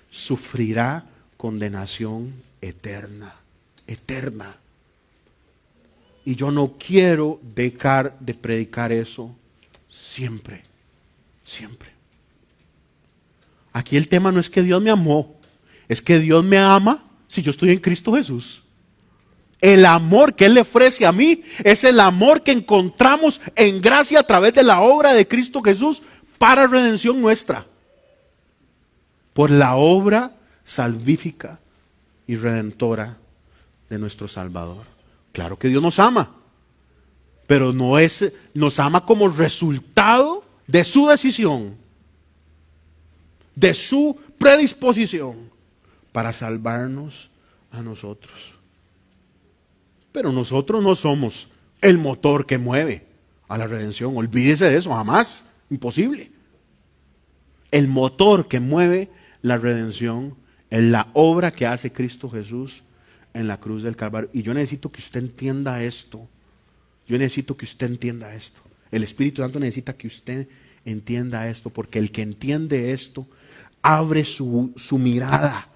sufrirá condenación eterna, eterna. Y yo no quiero dejar de predicar eso siempre, siempre. Aquí el tema no es que Dios me amó, es que Dios me ama si yo estoy en Cristo Jesús. El amor que Él le ofrece a mí es el amor que encontramos en gracia a través de la obra de Cristo Jesús para redención nuestra. Por la obra salvífica y redentora de nuestro Salvador. Claro que Dios nos ama. pero nos ama como resultado de su decisión, de su predisposición para salvarnos a nosotros. Pero nosotros no somos el motor que mueve a la redención. Olvídese de eso, jamás, imposible. El motor que mueve la redención es la obra que hace Cristo Jesús en la cruz del Calvario. Y yo necesito que usted entienda esto. Yo necesito que usted entienda esto. El Espíritu Santo necesita que usted entienda esto, porque el que entiende esto abre su mirada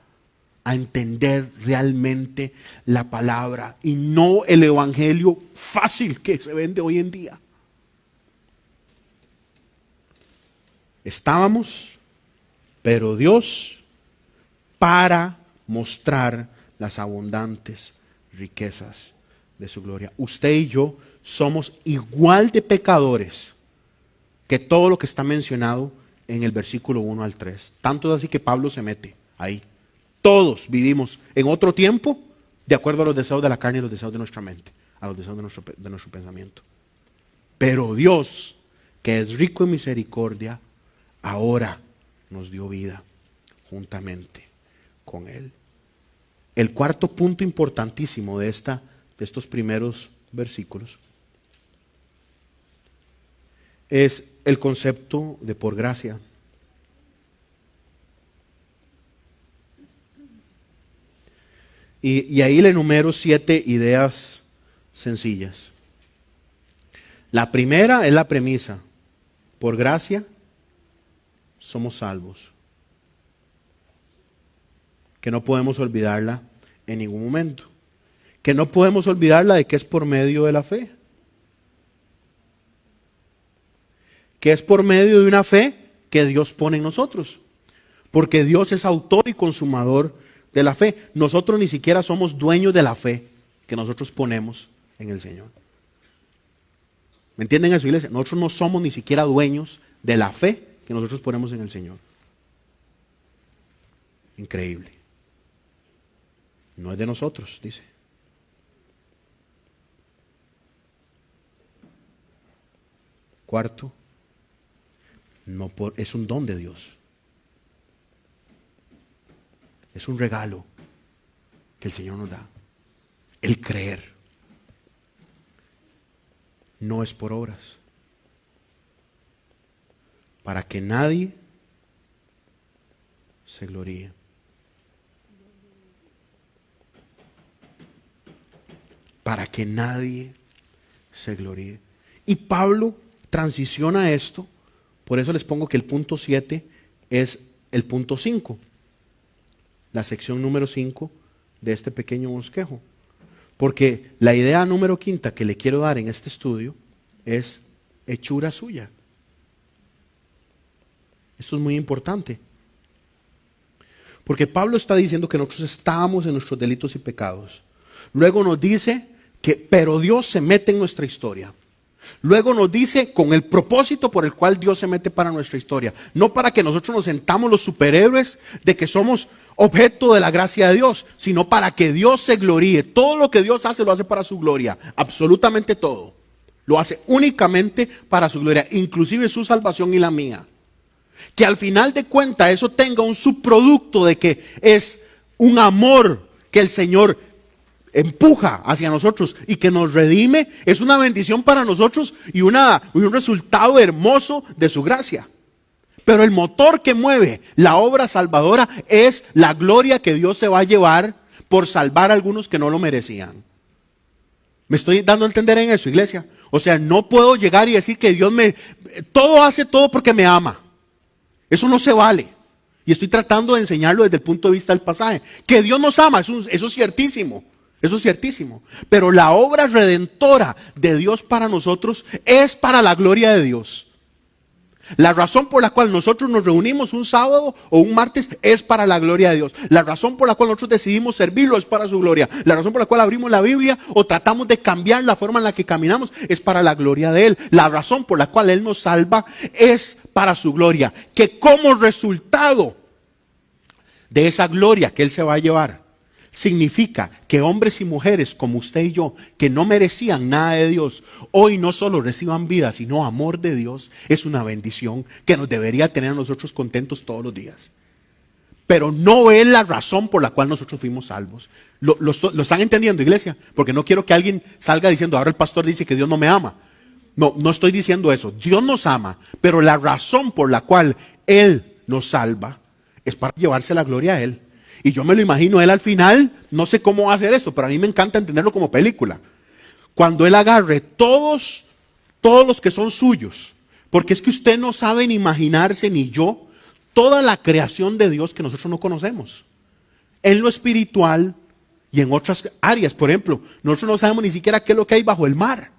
a entender realmente la palabra y no el evangelio fácil que se vende hoy en día. Estábamos, pero Dios, para mostrar las abundantes riquezas de su gloria. Usted y yo somos igual de pecadores que todo lo que está mencionado en el versículo 1 al 3. Tanto es así que Pablo se mete ahí. Todos vivimos en otro tiempo de acuerdo a los deseos de la carne y los deseos de nuestra mente, a los deseos de nuestro pensamiento. Pero Dios, que es rico en misericordia, ahora nos dio vida juntamente con Él. El cuarto punto importantísimo de estos primeros versículos es el concepto de por gracia. Y ahí le enumero 7 ideas sencillas. La primera es la premisa. Por gracia somos salvos. Que no podemos olvidarla en ningún momento. Que no podemos olvidarla de que es por medio de la fe. Que es por medio de una fe que Dios pone en nosotros. Porque Dios es autor y consumador de la fe. Nosotros ni siquiera somos dueños de la fe que nosotros ponemos en el Señor. ¿Me entienden eso, iglesia? Nosotros no somos ni siquiera dueños de la fe que nosotros ponemos en el Señor. Increíble. No es de nosotros, dice. Cuarto, es un don de Dios. Es un regalo que el Señor nos da. El creer. No es por obras. Para que nadie se gloríe. Para que nadie se gloríe. Y Pablo transiciona esto. Por eso les pongo que el punto 7 es el punto 5. La sección número 5 de este pequeño bosquejo. Porque la idea número 5 que le quiero dar en este estudio es hechura suya. Esto es muy importante. Porque Pablo está diciendo que nosotros estábamos en nuestros delitos y pecados. Luego nos dice que, pero Dios se mete en nuestra historia. Luego nos dice con el propósito por el cual Dios se mete para nuestra historia. No para que nosotros nos sentamos los superhéroes de que somos objeto de la gracia de Dios, sino para que Dios se gloríe. Todo lo que Dios hace lo hace para su gloria. Absolutamente todo. Lo hace únicamente para su gloria, inclusive su salvación y la mía. Que al final de cuentas eso tenga un subproducto de que es un amor que el Señor empuja hacia nosotros y que nos redime, es una bendición para nosotros y un resultado hermoso de su gracia. Pero el motor que mueve la obra salvadora es la gloria que Dios se va a llevar por salvar a algunos que no lo merecían. ¿Me estoy dando a entender en eso, iglesia? O sea, no puedo llegar y decir que Dios hace todo porque me ama. Eso no se vale. Y estoy tratando de enseñarlo desde el punto de vista del pasaje. Que Dios nos ama, eso es ciertísimo. Eso es ciertísimo. Pero la obra redentora de Dios para nosotros es para la gloria de Dios. La razón por la cual nosotros nos reunimos un sábado o un martes es para la gloria de Dios. La razón por la cual nosotros decidimos servirlo es para su gloria. La razón por la cual abrimos la Biblia o tratamos de cambiar la forma en la que caminamos es para la gloria de Él. La razón por la cual Él nos salva es para su gloria. Que como resultado de esa gloria que Él se va a llevar, significa que hombres y mujeres como usted y yo, que no merecían nada de Dios, hoy no solo reciban vida, sino amor de Dios, es una bendición que nos debería tener a nosotros contentos todos los días. Pero no es la razón por la cual nosotros fuimos salvos. ¿Lo están entendiendo, iglesia? Porque no quiero que alguien salga diciendo, ahora el pastor dice que Dios no me ama. No, no estoy diciendo eso. Dios nos ama, pero la razón por la cual Él nos salva es para llevarse la gloria a Él. Y yo me lo imagino Él al final, no sé cómo va a hacer esto, pero a mí me encanta entenderlo como película. Cuando Él agarre todos los que son suyos, porque es que usted no sabe ni imaginarse, ni yo, toda la creación de Dios que nosotros no conocemos. En lo espiritual y en otras áreas. Por ejemplo, nosotros no sabemos ni siquiera qué es lo que hay bajo el mar.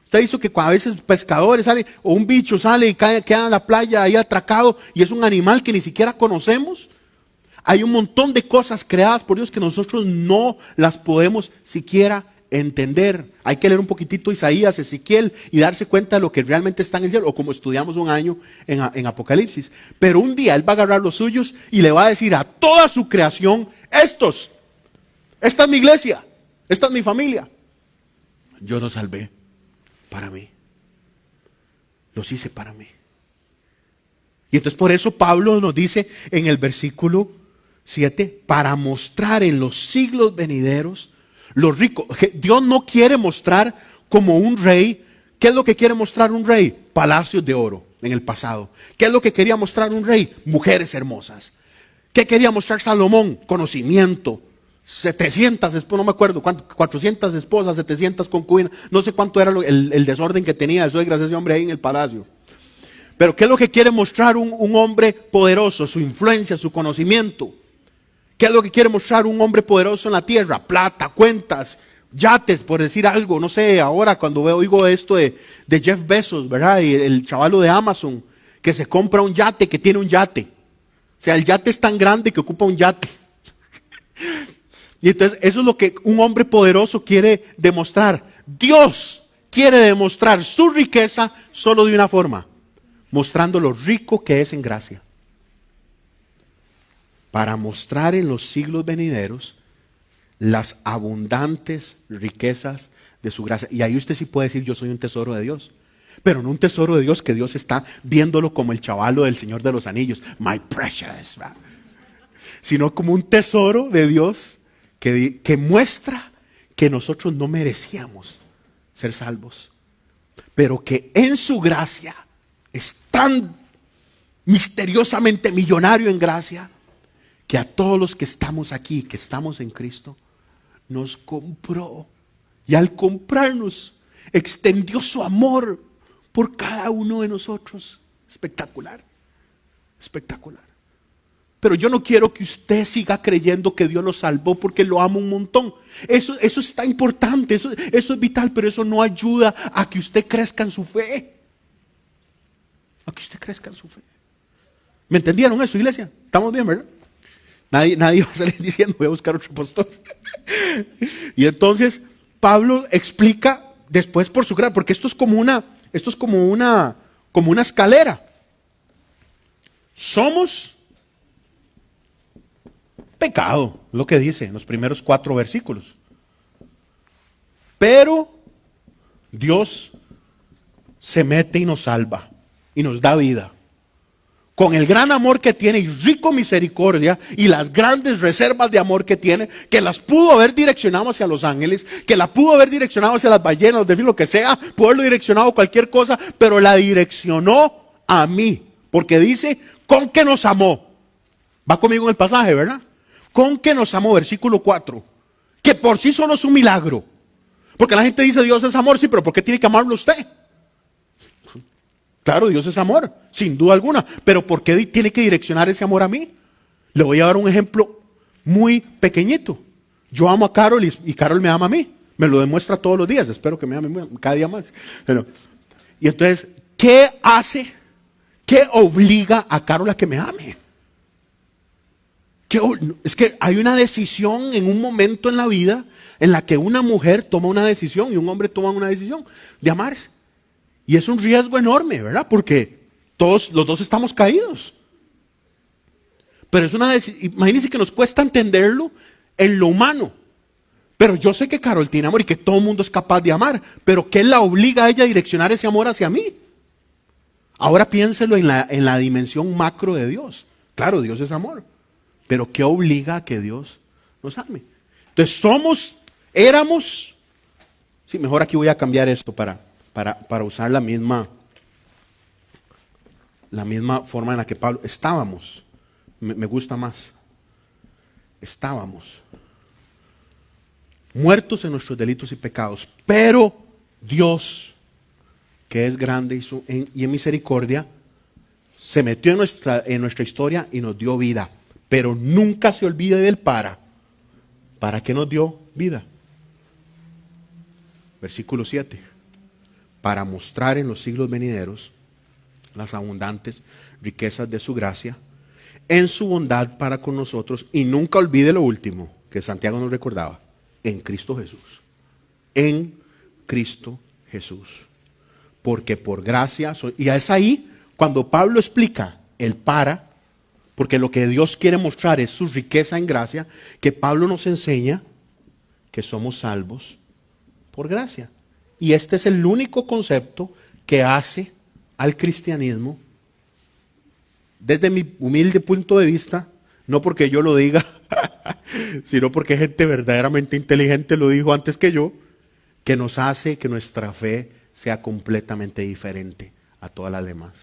Usted ha visto que a veces pescadores salen, o un bicho sale y queda en la playa ahí atracado y es un animal que ni siquiera conocemos. Hay un montón de cosas creadas por Dios que nosotros no las podemos siquiera entender. Hay que leer un poquitito Isaías, Ezequiel y darse cuenta de lo que realmente está en el cielo, o como estudiamos un año en Apocalipsis. Pero un día Él va a agarrar los suyos y le va a decir a toda su creación, esta es mi iglesia, esta es mi familia. Yo los salvé para mí. Los hice para mí. Y entonces por eso Pablo nos dice en el versículo 7, para mostrar en los siglos venideros lo rico. Dios no quiere mostrar como un rey. ¿Qué es lo que quiere mostrar un rey? Palacios de oro en el pasado. ¿Qué es lo que quería mostrar un rey? Mujeres hermosas. ¿Qué quería mostrar Salomón? Conocimiento. 700, no me acuerdo, 400 esposas, 700 concubinas. No sé cuánto era el desorden que tenía de suegras ese hombre ahí en el palacio. Pero ¿qué es lo que quiere mostrar un hombre poderoso? Su influencia, su conocimiento. ¿Qué es lo que quiere mostrar un hombre poderoso en la tierra? Plata, cuentas, yates, por decir algo. No sé, ahora cuando oigo esto de Jeff Bezos, ¿verdad? Y el chavalo de Amazon, que se compra un yate, que tiene un yate. O sea, el yate es tan grande que ocupa un yate. Y entonces eso es lo que un hombre poderoso quiere demostrar. Dios quiere demostrar su riqueza solo de una forma: mostrando lo rico que es en gracia. Para mostrar en los siglos venideros las abundantes riquezas de su gracia. Y ahí usted sí puede decir, yo soy un tesoro de Dios. Pero no un tesoro de Dios que Dios está viéndolo como el chavalo del Señor de los Anillos, my precious, ¿verdad? Sino como un tesoro de Dios que muestra que nosotros no merecíamos ser salvos, pero que en su gracia es tan misteriosamente millonario en gracia, que a todos los que estamos aquí, que estamos en Cristo, nos compró. Y al comprarnos, extendió su amor por cada uno de nosotros. Espectacular, espectacular. Pero yo no quiero que usted siga creyendo que Dios lo salvó porque lo ama un montón. Eso está importante, eso es vital, pero eso no ayuda a que usted crezca en su fe. A que usted crezca en su fe. ¿Me entendieron eso, iglesia? ¿Estamos bien, verdad? Nadie va a salir diciendo, voy a buscar otro pastor. Y entonces Pablo explica después por su gracia, porque esto es como una escalera. Somos pecado, lo que dice en los primeros 4 versículos. Pero Dios se mete y nos salva y nos da vida. Con el gran amor que tiene y rico misericordia y las grandes reservas de amor que tiene, que las pudo haber direccionado hacia los ángeles, que la pudo haber direccionado hacia las ballenas, los delfines, lo que sea, pudo haberlo direccionado a cualquier cosa, pero la direccionó a mí, porque dice, con que nos amó. Va conmigo en el pasaje, ¿verdad? Con que nos amó, versículo 4, que por sí solo es un milagro. Porque la gente dice, Dios es amor, sí, pero ¿por qué tiene que amarlo usted? Claro, Dios es amor, sin duda alguna, pero ¿por qué tiene que direccionar ese amor a mí? Le voy a dar un ejemplo muy pequeñito. Yo amo a Carol y Carol me ama a mí. Me lo demuestra todos los días, espero que me ame cada día más. Y entonces, ¿qué hace? ¿Qué obliga a Carol a que me ame? Es que hay una decisión en un momento en la vida en la que una mujer toma una decisión y un hombre toma una decisión de amar. Y es un riesgo enorme, ¿verdad? Porque los dos estamos caídos. Pero es imagínense que nos cuesta entenderlo en lo humano. Pero yo sé que Carol tiene amor y que todo el mundo es capaz de amar. Pero ¿qué la obliga a ella a direccionar ese amor hacia mí? Ahora piénselo en la dimensión macro de Dios. Claro, Dios es amor. Pero ¿qué obliga a que Dios nos ame? Entonces éramos. Sí, mejor aquí voy a cambiar esto para usar la misma forma en la que Pablo. Estábamos. Me gusta más. Estábamos muertos en nuestros delitos y pecados, pero Dios, que es grande y en misericordia, se metió en nuestra historia y nos dio vida. Pero nunca se olvide del para. ¿Para qué nos dio vida? Versículo 7. Para mostrar en los siglos venideros las abundantes riquezas de su gracia, en su bondad para con nosotros. Y nunca olvide lo último que Santiago nos recordaba. En Cristo Jesús. En Cristo Jesús. Porque por gracia y es ahí cuando Pablo explica el para, porque lo que Dios quiere mostrar es su riqueza en gracia, que Pablo nos enseña que somos salvos por gracia. Y este es el único concepto que hace al cristianismo, desde mi humilde punto de vista, no porque yo lo diga, sino porque gente verdaderamente inteligente lo dijo antes que yo, que nos hace que nuestra fe sea completamente diferente a todas las demás.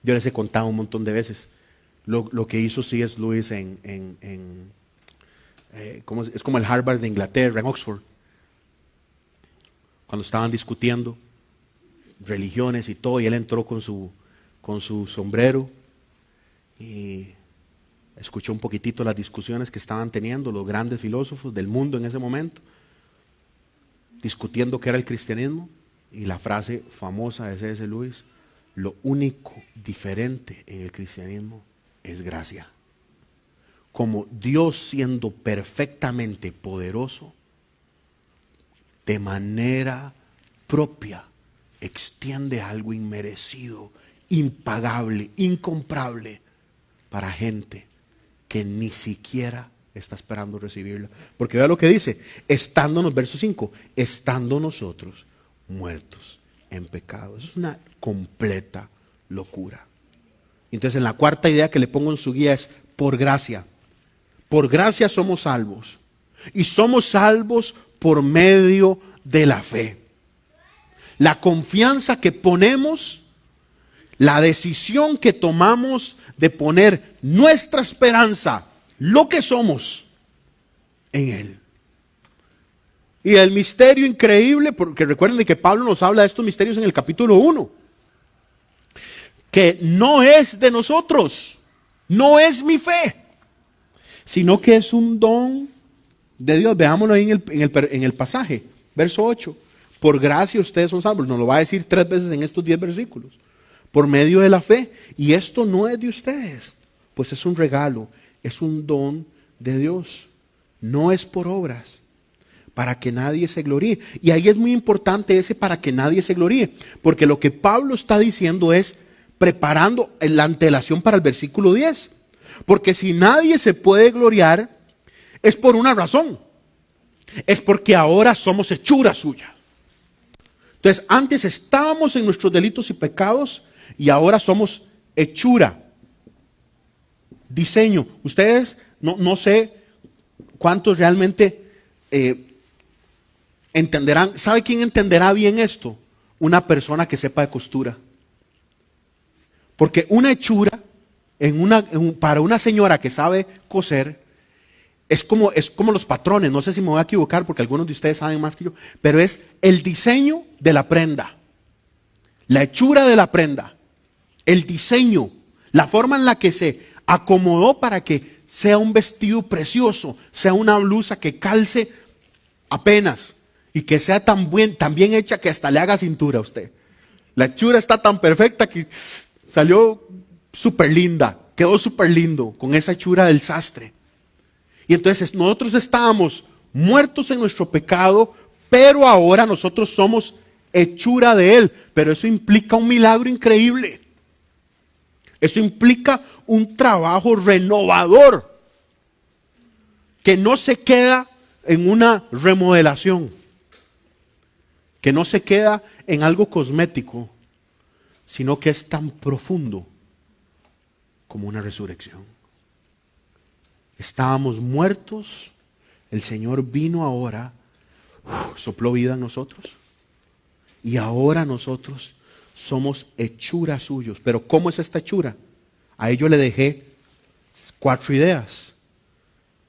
Yo les he contado un montón de veces lo que hizo C.S. Lewis es como el Harvard de Inglaterra, en Oxford, cuando estaban discutiendo religiones y todo, y él entró con su sombrero y escuchó un poquitito las discusiones que estaban teniendo los grandes filósofos del mundo en ese momento, discutiendo qué era el cristianismo, y la frase famosa de C.S. Lewis: lo único diferente en el cristianismo es gracia. Como Dios, siendo perfectamente poderoso, de manera propia extiende algo inmerecido, impagable, incomparable para gente que ni siquiera está esperando recibirla. Porque vea lo que dice: estándonos, verso 5, estando nosotros muertos en pecado. Eso es una completa locura. Entonces, en la cuarta idea que le pongo en su guía es: por gracia. Por gracia somos salvos. Y somos salvos por medio de la fe. La confianza que ponemos, la decisión que tomamos de poner nuestra esperanza, lo que somos, en Él. Y el misterio increíble, porque recuerden que Pablo nos habla de estos misterios en el capítulo 1, que no es de nosotros, no es mi fe, sino que es un don de Dios. Veámoslo ahí en el pasaje, verso 8. Por gracia ustedes son salvos. Nos lo va a decir 3 veces en estos 10 versículos. Por medio de la fe. Y esto no es de ustedes, pues es un regalo, es un don de Dios. No es por obras, para que nadie se gloríe. Y ahí es muy importante ese para que nadie se gloríe, porque lo que Pablo está diciendo es preparando la antelación para el versículo 10. Porque si nadie se puede gloriar, es por una razón. Es porque ahora somos hechura suya. Entonces, antes estábamos en nuestros delitos y pecados y ahora somos hechura. Diseño. Ustedes, no sé cuántos realmente entenderán. ¿Sabe quién entenderá bien esto? Una persona que sepa de costura. Porque una hechura para una señora que sabe coser es como los patrones. No sé si me voy a equivocar porque algunos de ustedes saben más que yo, pero es el diseño de la prenda, la hechura de la prenda, el diseño, la forma en la que se acomodó para que sea un vestido precioso, sea una blusa que calce apenas y que sea tan bien hecha que hasta le haga cintura a usted. La hechura está tan perfecta que salió súper linda, quedó súper lindo con esa hechura del sastre. Y entonces nosotros estábamos muertos en nuestro pecado, pero ahora nosotros somos hechura de Él. Pero eso implica un milagro increíble. Eso implica un trabajo renovador. que no se queda en una remodelación, que no se queda en algo cosmético, sino que es tan profundo como una resurrección. Estábamos muertos, el Señor vino ahora, sopló vida en nosotros, y ahora nosotros somos hechura suyos. Pero ¿cómo es esta hechura? A ello le dejé 4 ideas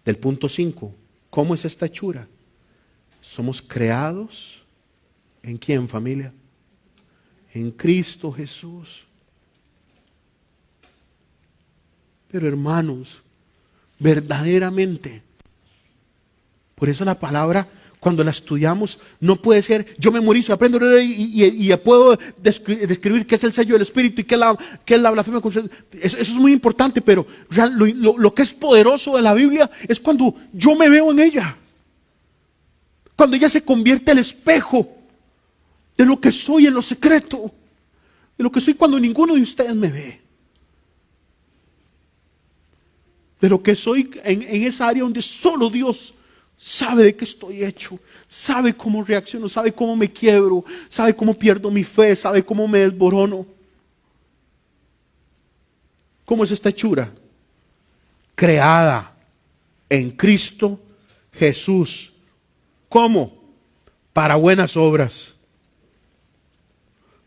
del punto 5. ¿Cómo es esta hechura? Somos creados ¿en quién, familia? En Cristo Jesús. Pero hermanos, verdaderamente, por eso la palabra, cuando la estudiamos, no puede ser, yo memorizo, aprendo y puedo describir qué es el sello del Espíritu y qué es la blasfemia. Eso es muy importante, pero lo que es poderoso de la Biblia es cuando yo me veo en ella. Cuando ella se convierte en el espejo de lo que soy en lo secreto, de lo que soy cuando ninguno de ustedes me ve. De lo que soy en esa área donde solo Dios sabe de qué estoy hecho, sabe cómo reacciono, sabe cómo me quiebro, sabe cómo pierdo mi fe, sabe cómo me desborono. ¿Cómo es esta hechura? Creada en Cristo Jesús. ¿Cómo? Para buenas obras.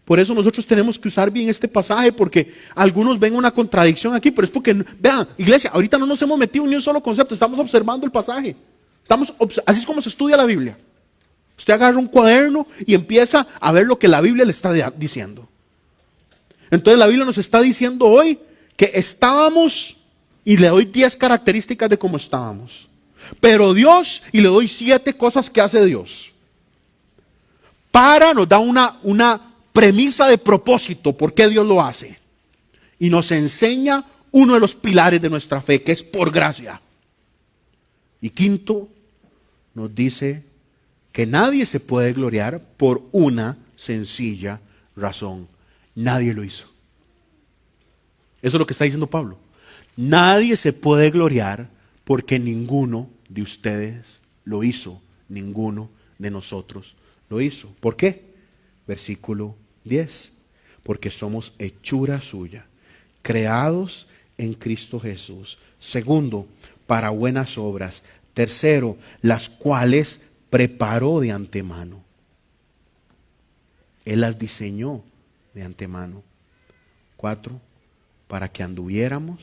Por eso nosotros tenemos que usar bien este pasaje, porque algunos ven una contradicción aquí, pero es porque, vean, iglesia, ahorita no nos hemos metido en ni un solo concepto, estamos observando el pasaje. Así es como se estudia la Biblia. Usted agarra un cuaderno y empieza a ver lo que la Biblia le está diciendo. Entonces la Biblia nos está diciendo hoy que estábamos, y le doy 10 características de cómo estábamos. Pero Dios, y le doy 7 cosas que hace Dios. Nos da una premisa de propósito, por qué Dios lo hace. Y nos enseña uno de los pilares de nuestra fe, que es por gracia. Y quinto, nos dice que nadie se puede gloriar por una sencilla razón. Nadie lo hizo. Eso es lo que está diciendo Pablo. Nadie se puede gloriar porque ninguno de ustedes lo hizo. Ninguno de nosotros lo hizo. ¿Por qué? Versículo 10. Porque somos hechura suya, creados en Cristo Jesús. Segundo, para buenas obras. Tercero, las cuales preparó de antemano. Él las diseñó de antemano. 4, para que anduviéramos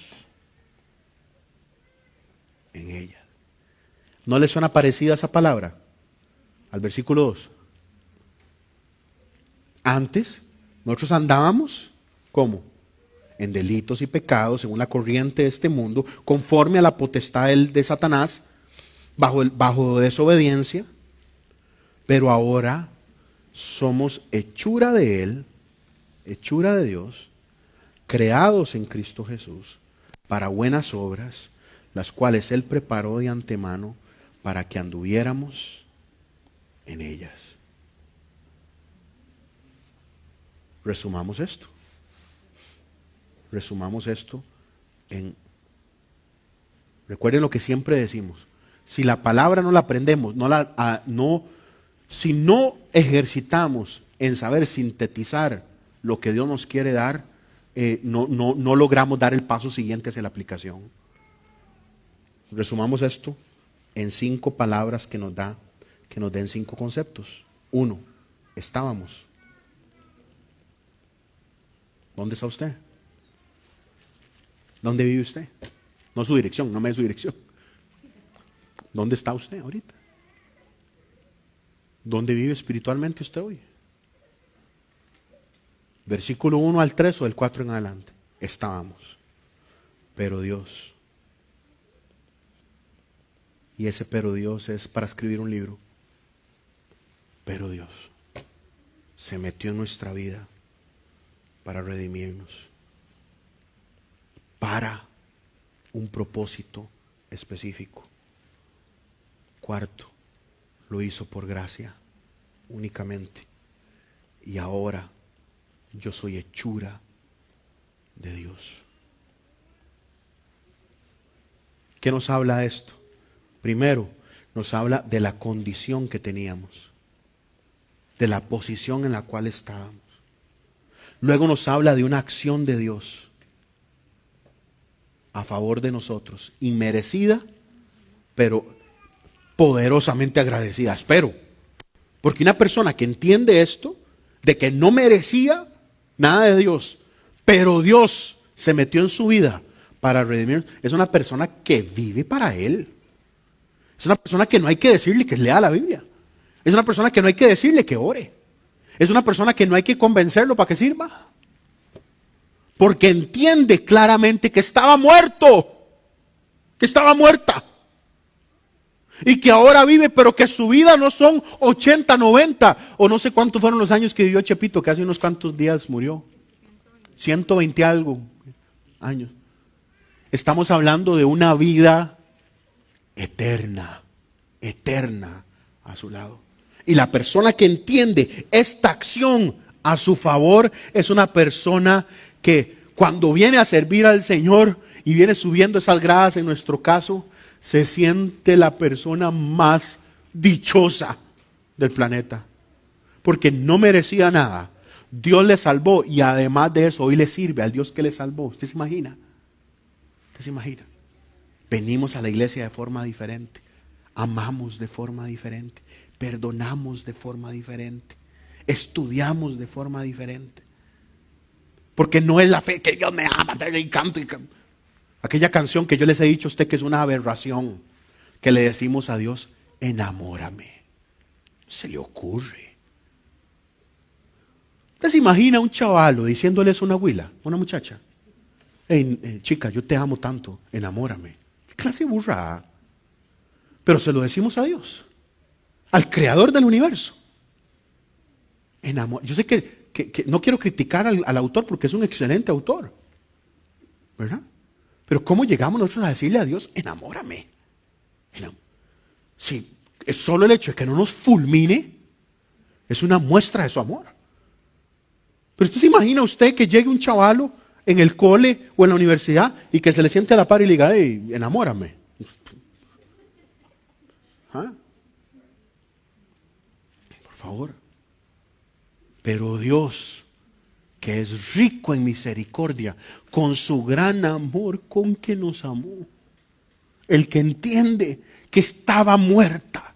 en ellas. ¿No le suena parecida esa palabra al versículo 2? Antes, nosotros andábamos, ¿cómo? En delitos y pecados, según la corriente de este mundo, conforme a la potestad de Satanás, bajo desobediencia, pero ahora somos hechura de Él, hechura de Dios, creados en Cristo Jesús, para buenas obras, las cuales Él preparó de antemano para que anduviéramos en ellas. Resumamos esto. Resumamos esto recuerden lo que siempre decimos. Si la palabra no la aprendemos, si no ejercitamos en saber sintetizar lo que Dios nos quiere dar, no logramos dar el paso siguiente hacia la aplicación. Resumamos esto en 5 palabras que nos den 5 conceptos. 1, estábamos. ¿Dónde está usted? ¿Dónde vive usted? No su dirección, no me dé su dirección. ¿Dónde está usted ahorita? ¿Dónde vive espiritualmente usted hoy? Versículo 1 al 3 o del 4 en adelante. Estábamos. Pero Dios. Y ese pero Dios es para escribir un libro. Pero Dios se metió en nuestra vida para redimirnos, para un propósito específico. 4, lo hizo por gracia únicamente. Y ahora yo soy hechura de Dios. ¿Qué nos habla esto? Primero, nos habla de la condición que teníamos, de la posición en la cual estábamos. Luego nos habla de una acción de Dios a favor de nosotros, inmerecida, pero poderosamente agradecida. Espero, porque una persona que entiende esto, de que no merecía nada de Dios, pero Dios se metió en su vida para redimir, es una persona que vive para Él. Es una persona que no hay que decirle que lea la Biblia. Es una persona que no hay que decirle que ore. Es una persona que no hay que convencerlo para que sirva. Porque entiende claramente que estaba muerto, que estaba muerta. Y que ahora vive, pero que su vida no son 80, 90, o no sé cuántos fueron los años que vivió Chepito, que hace unos cuantos días murió. 120 algo años. Estamos hablando de una vida eterna, eterna a su lado. Y la persona que entiende esta acción a su favor es una persona que cuando viene a servir al Señor y viene subiendo esas gradas, en nuestro caso, se siente la persona más dichosa del planeta. Porque no merecía nada. Dios le salvó y además de eso hoy le sirve al Dios que le salvó. ¿Usted se imagina? ¿Usted se imagina? Venimos a la iglesia de forma diferente. Amamos de forma diferente. Perdonamos de forma diferente. Estudiamos de forma diferente. Porque no es la fe que Dios me ama, y canto y canto. Aquella canción que yo les he dicho a usted que es una aberración, que le decimos a Dios, enamórame. Se le ocurre. ¿Usted se imagina un chavalo diciéndole eso a una abuela, una muchacha? Chica, yo te amo tanto, enamórame. ¿Qué clase de burrada? Pero se lo decimos a Dios, al creador del universo. Yo sé que no quiero criticar al autor porque es un excelente autor, ¿verdad? Pero ¿cómo llegamos nosotros a decirle a Dios, enamórame? Sí, es solo el hecho de que no nos fulmine, es una muestra de su amor. Pero usted se imagina usted que llegue un chavalo en el cole o en la universidad y que se le siente a la par y le diga, hey, enamórame. ¿Ah? Por favor. Pero Dios, que es rico en misericordia, con su gran amor con que nos amó, el que entiende que estaba muerta,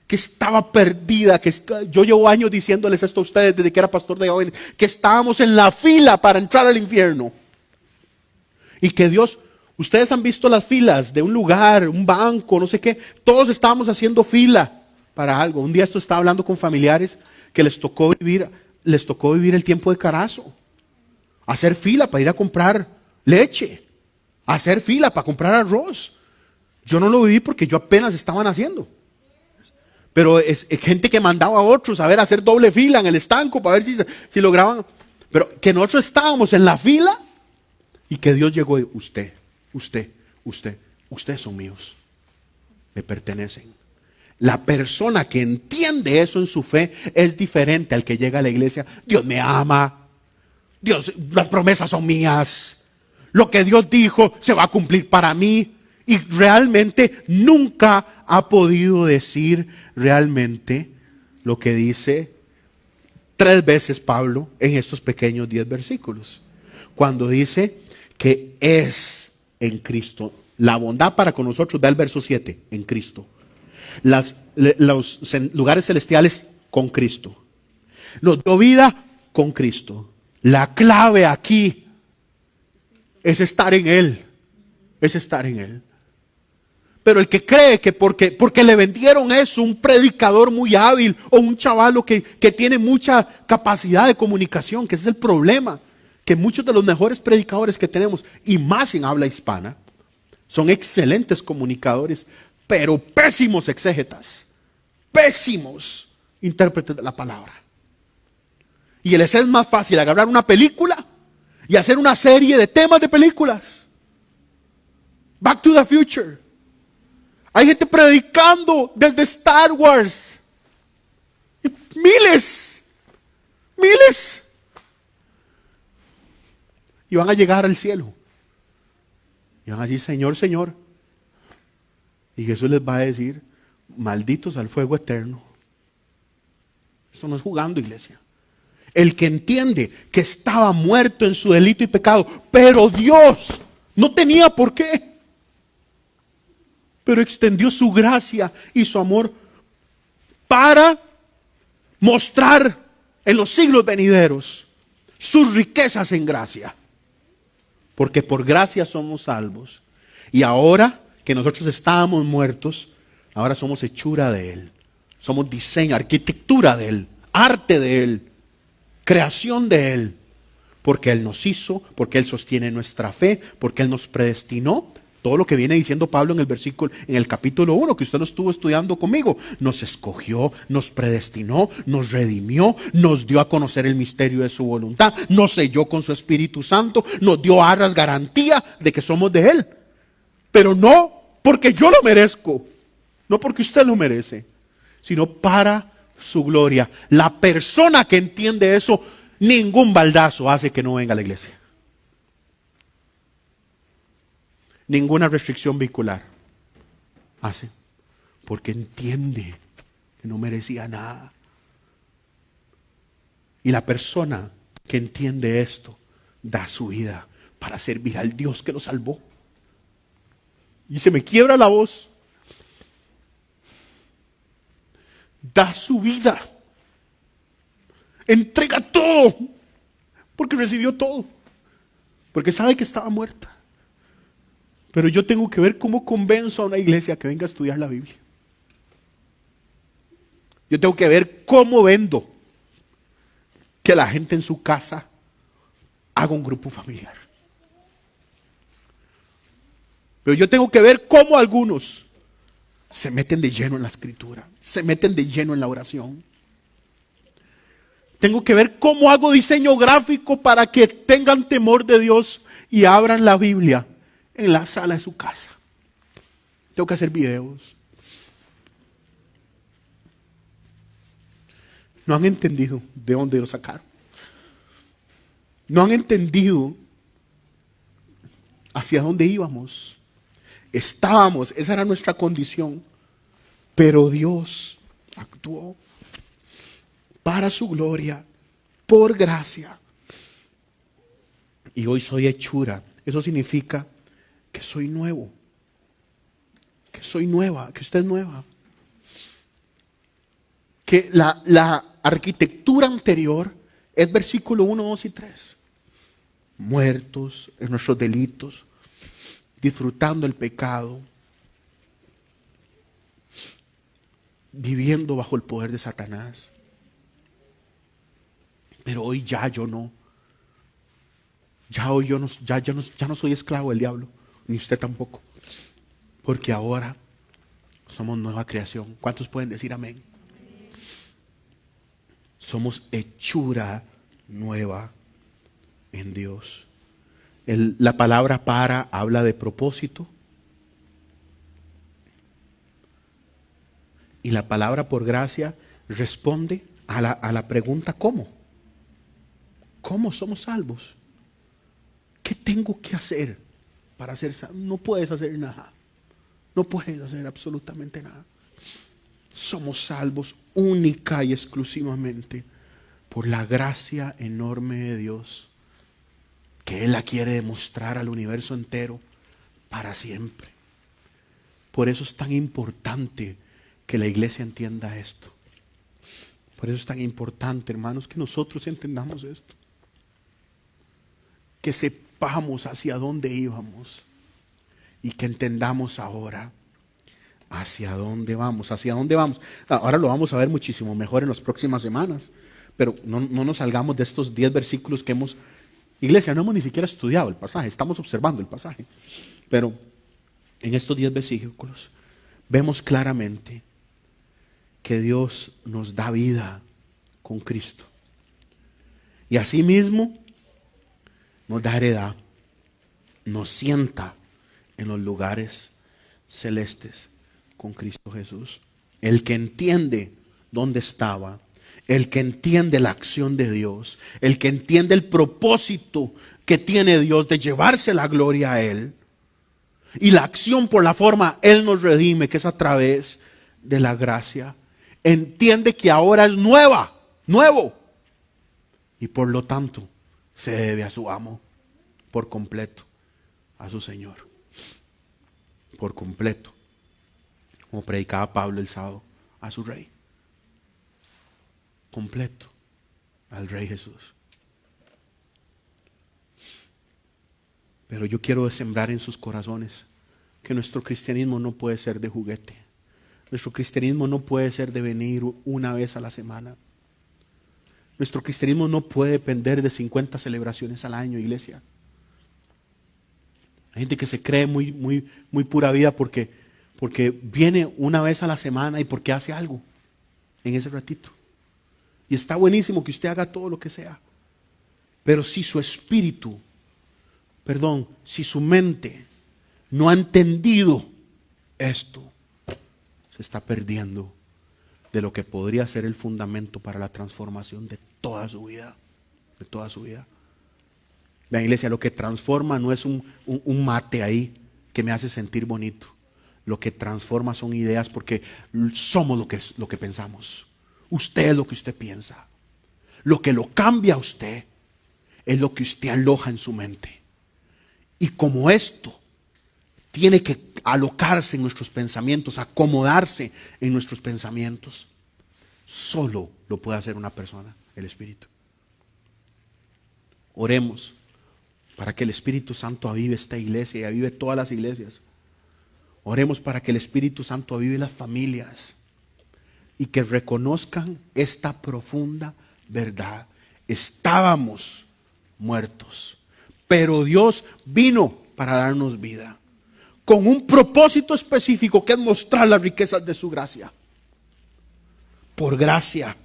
que estaba perdida, yo llevo años diciéndoles esto a ustedes desde que era pastor de jóvenes, que estábamos en la fila para entrar al infierno. Y que Dios, ustedes han visto las filas de un lugar, un banco, no sé qué, todos estábamos haciendo fila para algo. Un día esto estaba hablando con familiares que les tocó vivir el tiempo de Carazo. Hacer fila para ir a comprar leche, hacer fila para comprar arroz. Yo no lo viví porque yo apenas estaba naciendo. Pero es gente que mandaba a otros a ver hacer doble fila en el estanco para ver si lograban. Pero que nosotros estábamos en la fila y que Dios llegó y ustedes son míos, me pertenecen. La persona que entiende eso en su fe es diferente al que llega a la iglesia. Dios me ama. Dios, las promesas son mías. Lo que Dios dijo se va a cumplir para mí. Y realmente nunca ha podido decir realmente lo que dice 3 veces Pablo en estos pequeños 10 versículos. Cuando dice que es en Cristo. La bondad para con nosotros, ve al verso 7, en Cristo. Los lugares celestiales con Cristo. Nos dio vida con Cristo. La clave aquí es estar en Él. Es estar en Él. Pero el que cree que porque le vendieron eso, un predicador muy hábil o un chavalo que tiene mucha capacidad de comunicación, que ese es el problema, que muchos de los mejores predicadores que tenemos, y más en habla hispana, son excelentes comunicadores, pero pésimos exégetas, pésimos intérpretes de la palabra. Y les es más fácil agarrar una película y hacer una serie de temas de películas. Back to the Future. Hay gente predicando desde Star Wars. Miles. Y van a llegar al cielo. Y van a decir, Señor, Señor. Y Jesús les va a decir, malditos al fuego eterno. Esto no es jugando, iglesia. El que entiende que estaba muerto en su delito y pecado, pero Dios no tenía por qué, pero extendió su gracia y su amor para mostrar en los siglos venideros sus riquezas en gracia. Porque por gracia somos salvos. Y ahora que nosotros estábamos muertos, ahora somos hechura de Él. Somos diseño, arquitectura de Él, arte de Él, creación de Él. Porque Él nos hizo, porque Él sostiene nuestra fe, porque Él nos predestinó. Todo lo que viene diciendo Pablo en el capítulo 1, que usted lo estuvo estudiando conmigo. Nos escogió, nos predestinó, nos redimió, nos dio a conocer el misterio de su voluntad, nos selló con su Espíritu Santo, nos dio arras garantía de que somos de Él. Pero no porque yo lo merezco, no porque usted lo merece, sino para su gloria. La persona que entiende eso, ningún baldazo hace que no venga a la iglesia. Ninguna restricción vehicular hace, porque entiende que no merecía nada. Y la persona que entiende esto da su vida para servir al Dios que lo salvó. Y se me quiebra la voz. Da su vida. Entrega todo, porque recibió todo, porque sabe que estaba muerta. Pero yo tengo que ver cómo convenzo a una iglesia que venga a estudiar la Biblia. Yo tengo que ver cómo vendo que la gente en su casa haga un grupo familiar. Pero yo tengo que ver cómo algunos se meten de lleno en la escritura, se meten de lleno en la oración. Tengo que ver cómo hago diseño gráfico para que tengan temor de Dios y abran la Biblia en la sala de su casa. Tengo que hacer videos. No han entendido de dónde lo sacaron. No han entendido hacia dónde íbamos. Estábamos, esa era nuestra condición. Pero Dios actuó para su gloria, por gracia. Y hoy soy hechura. Eso significa que soy nuevo, que soy nueva, que usted es nueva. Que la arquitectura anterior es versículo 1, 2 y 3. Muertos en nuestros delitos, disfrutando el pecado, viviendo bajo el poder de Satanás. Pero hoy ya yo no. Ya hoy yo no soy esclavo del diablo, ni usted tampoco. Porque ahora somos nueva creación. ¿Cuántos pueden decir amén? Somos hechura nueva en Dios. La palabra para habla de propósito. Y la palabra por gracia responde a la pregunta ¿cómo? ¿Cómo somos salvos? ¿Qué tengo que hacer para ser salvo? No puedes hacer nada. No puedes hacer absolutamente nada. Somos salvos única y exclusivamente por la gracia enorme de Dios, que Él la quiere demostrar al universo entero para siempre. Por eso es tan importante que la iglesia entienda esto. Por eso es tan importante, hermanos, que nosotros entendamos esto. Que sepamos hacia dónde íbamos y que entendamos ahora hacia dónde vamos, hacia dónde vamos. Ahora lo vamos a ver muchísimo mejor en las próximas semanas, pero no nos salgamos de estos 10 versículos que hemos... Iglesia, no hemos ni siquiera estudiado el pasaje, estamos observando el pasaje, pero en estos 10 versículos vemos claramente que Dios nos da vida con Cristo y asimismo nos da heredad, nos sienta en los lugares celestes con Cristo Jesús. El que entiende dónde estaba, el que entiende la acción de Dios, el que entiende el propósito que tiene Dios de llevarse la gloria a Él, Y la acción por la forma Él nos redime, que es a través de la gracia. Entiende que ahora es nuevo. Y por lo tanto, se debe a su amo por completo, a su Señor. Por completo. Como predicaba Pablo el sábado, a su Rey. Completo, al Rey Jesús. Pero yo quiero sembrar en sus corazones que nuestro cristianismo no puede ser de juguete. Nuestro cristianismo no puede ser de venir una vez a la semana. Nuestro cristianismo no puede depender de 50 celebraciones al año, iglesia. Hay gente que se cree muy pura vida porque viene una vez a la semana y porque hace algo en ese ratito. Y está buenísimo que usted haga todo lo que sea. Pero si su espíritu, si su mente no ha entendido esto, se está perdiendo de lo que podría ser el fundamento para la transformación de toda su vida. De toda su vida. La iglesia, lo que transforma no es un mate ahí que me hace sentir bonito. Lo que transforma son ideas, porque somos lo que pensamos. Usted es lo que usted piensa. Lo que lo cambia a usted es lo que usted aloja en su mente. Y como esto tiene que alocarse en nuestros pensamientos, acomodarse en nuestros pensamientos, solo lo puede hacer una persona, el Espíritu. Oremos para que el Espíritu Santo avive esta iglesia y avive todas las iglesias. Oremos para que el Espíritu Santo avive las familias y que reconozcan esta profunda verdad. Estábamos muertos, pero Dios vino para darnos vida, con un propósito específico que es mostrar las riquezas de su gracia. Por gracia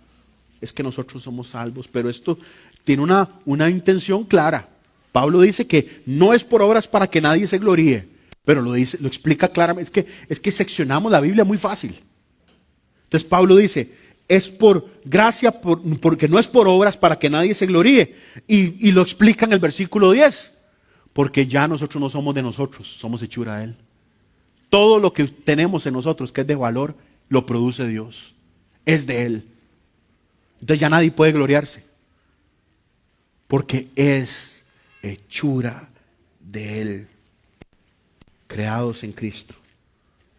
es que nosotros somos salvos, pero esto tiene una intención clara. Pablo dice que no es por obras para que nadie se gloríe, pero lo explica claramente. Es que seccionamos la Biblia muy fácil. Entonces Pablo dice, es por gracia, porque no es por obras para que nadie se gloríe. Y lo explica en el versículo 10. Porque ya nosotros no somos de nosotros, somos hechura de Él. Todo lo que tenemos en nosotros que es de valor, lo produce Dios. Es de Él. Entonces ya nadie puede gloriarse. Porque es hechura de Él. Creados en Cristo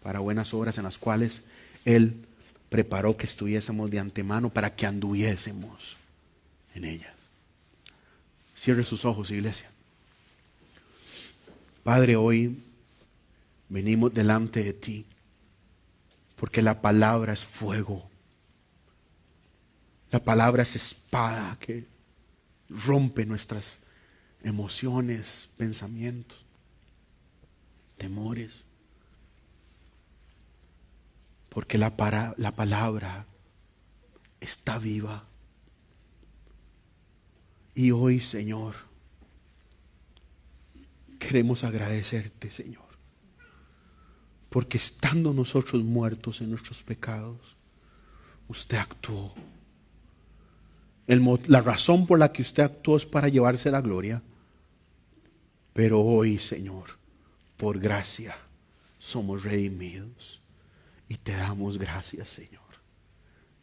para buenas obras en las cuales Él preparó que estuviésemos de antemano para que anduviésemos en ellas. Cierre sus ojos, iglesia. Padre, hoy venimos delante de ti porque la palabra es fuego. La palabra es espada que rompe nuestras emociones, pensamientos, temores. Porque la palabra está viva. Y hoy, Señor, queremos agradecerte, Señor, porque estando nosotros muertos en nuestros pecados, usted actuó. La razón por la que usted actuó es para llevarse la gloria. Pero hoy, Señor, por gracia, somos redimidos. Y te damos gracias, Señor.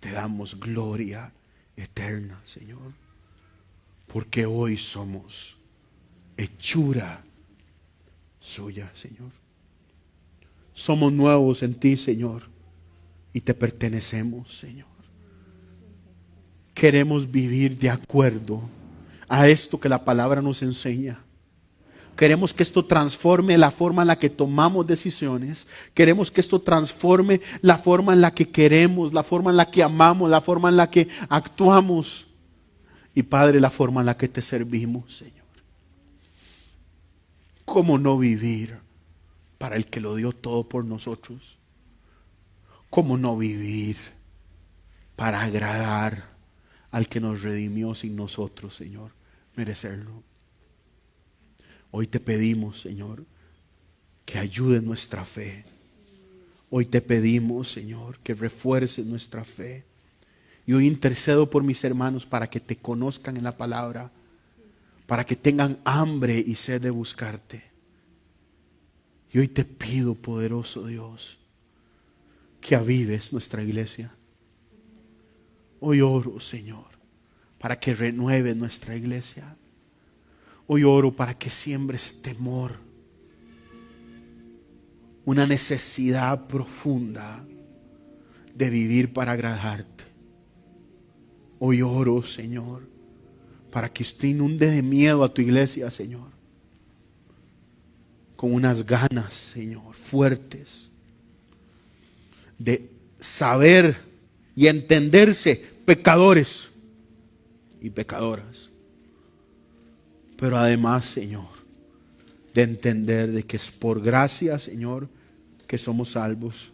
Te damos gloria eterna, Señor. Porque hoy somos hechura suya, Señor. Somos nuevos en ti, Señor. Y te pertenecemos, Señor. Queremos vivir de acuerdo a esto que la palabra nos enseña. Queremos que esto transforme la forma en la que tomamos decisiones. Queremos que esto transforme la forma en la que queremos, la forma en la que amamos, la forma en la que actuamos. Y Padre, la forma en la que te servimos, Señor. ¿Cómo no vivir para el que lo dio todo por nosotros? ¿Cómo no vivir para agradar al que nos redimió sin nosotros, Señor, merecerlo? Hoy te pedimos, Señor, que ayude nuestra fe. Hoy te pedimos, Señor, que refuerces nuestra fe. Y hoy intercedo por mis hermanos para que te conozcan en la palabra, para que tengan hambre y sed de buscarte. Y hoy te pido, poderoso Dios, que avives nuestra iglesia. Hoy oro, Señor, para que renueves nuestra iglesia. Hoy oro para que siembres temor, una necesidad profunda de vivir para agradarte. Hoy oro, Señor, para que usted inunde de miedo a tu iglesia, Señor, con unas ganas, Señor, fuertes, de saber y entenderse pecadores y pecadoras. Pero además, Señor, de entender de que es por gracia, Señor, que somos salvos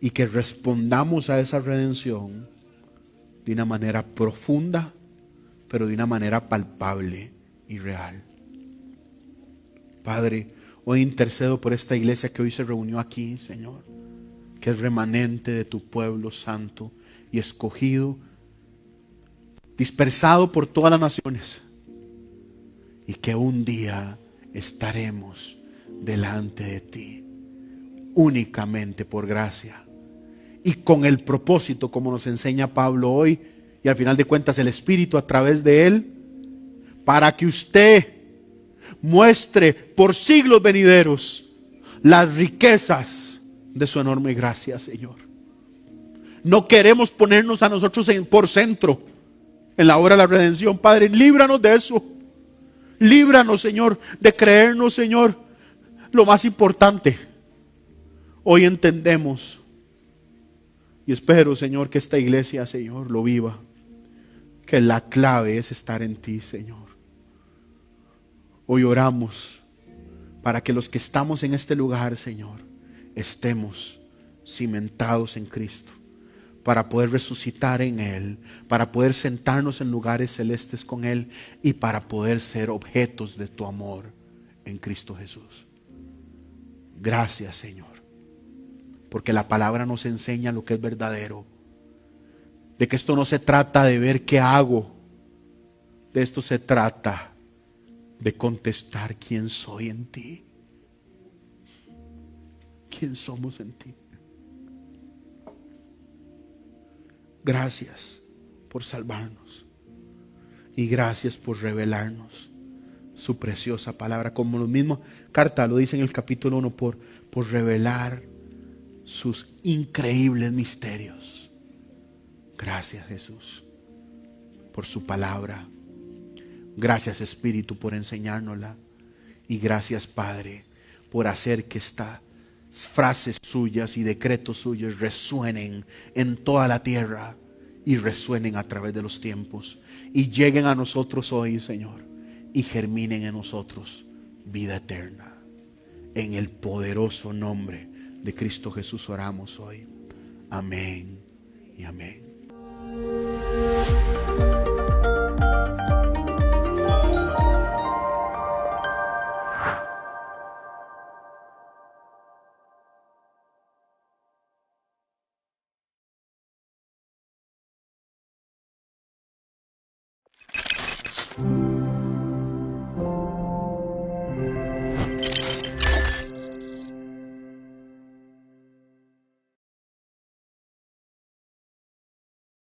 y que respondamos a esa redención de una manera profunda, pero de una manera palpable y real. Padre, hoy intercedo por esta iglesia que hoy se reunió aquí, Señor, que es remanente de tu pueblo santo y escogido, dispersado por todas las naciones, y que un día estaremos delante de ti únicamente por gracia y con el propósito, como nos enseña Pablo hoy, y al final de cuentas el Espíritu a través de él, para que usted muestre por siglos venideros las riquezas de su enorme gracia, Señor. No queremos ponernos a nosotros por centro en la obra de la redención. Padre, líbranos de eso. Líbranos, Señor, de creernos, Señor, lo más importante. Hoy entendemos y espero, Señor, que esta iglesia, Señor, lo viva, que la clave es estar en ti, Señor. Hoy oramos para que los que estamos en este lugar, Señor, estemos cimentados en Cristo, para poder resucitar en Él, para poder sentarnos en lugares celestes con Él y para poder ser objetos de tu amor en Cristo Jesús. Gracias, Señor, porque la palabra nos enseña lo que es verdadero, de que esto no se trata de ver qué hago, de esto se trata de contestar quién soy en ti, quién somos en ti. Gracias por salvarnos y gracias por revelarnos su preciosa palabra, como lo mismo carta lo dice en el capítulo 1, por revelar sus increíbles misterios. Gracias, Jesús, por su palabra. Gracias, Espíritu, por enseñárnosla. Y gracias, Padre, por hacer que estas frases suyas y decretos suyos resuenen en toda la tierra y resuenen a través de los tiempos y lleguen a nosotros hoy, Señor, y germinen en nosotros vida eterna. En el poderoso nombre de Cristo Jesús oramos hoy. Amén y amén.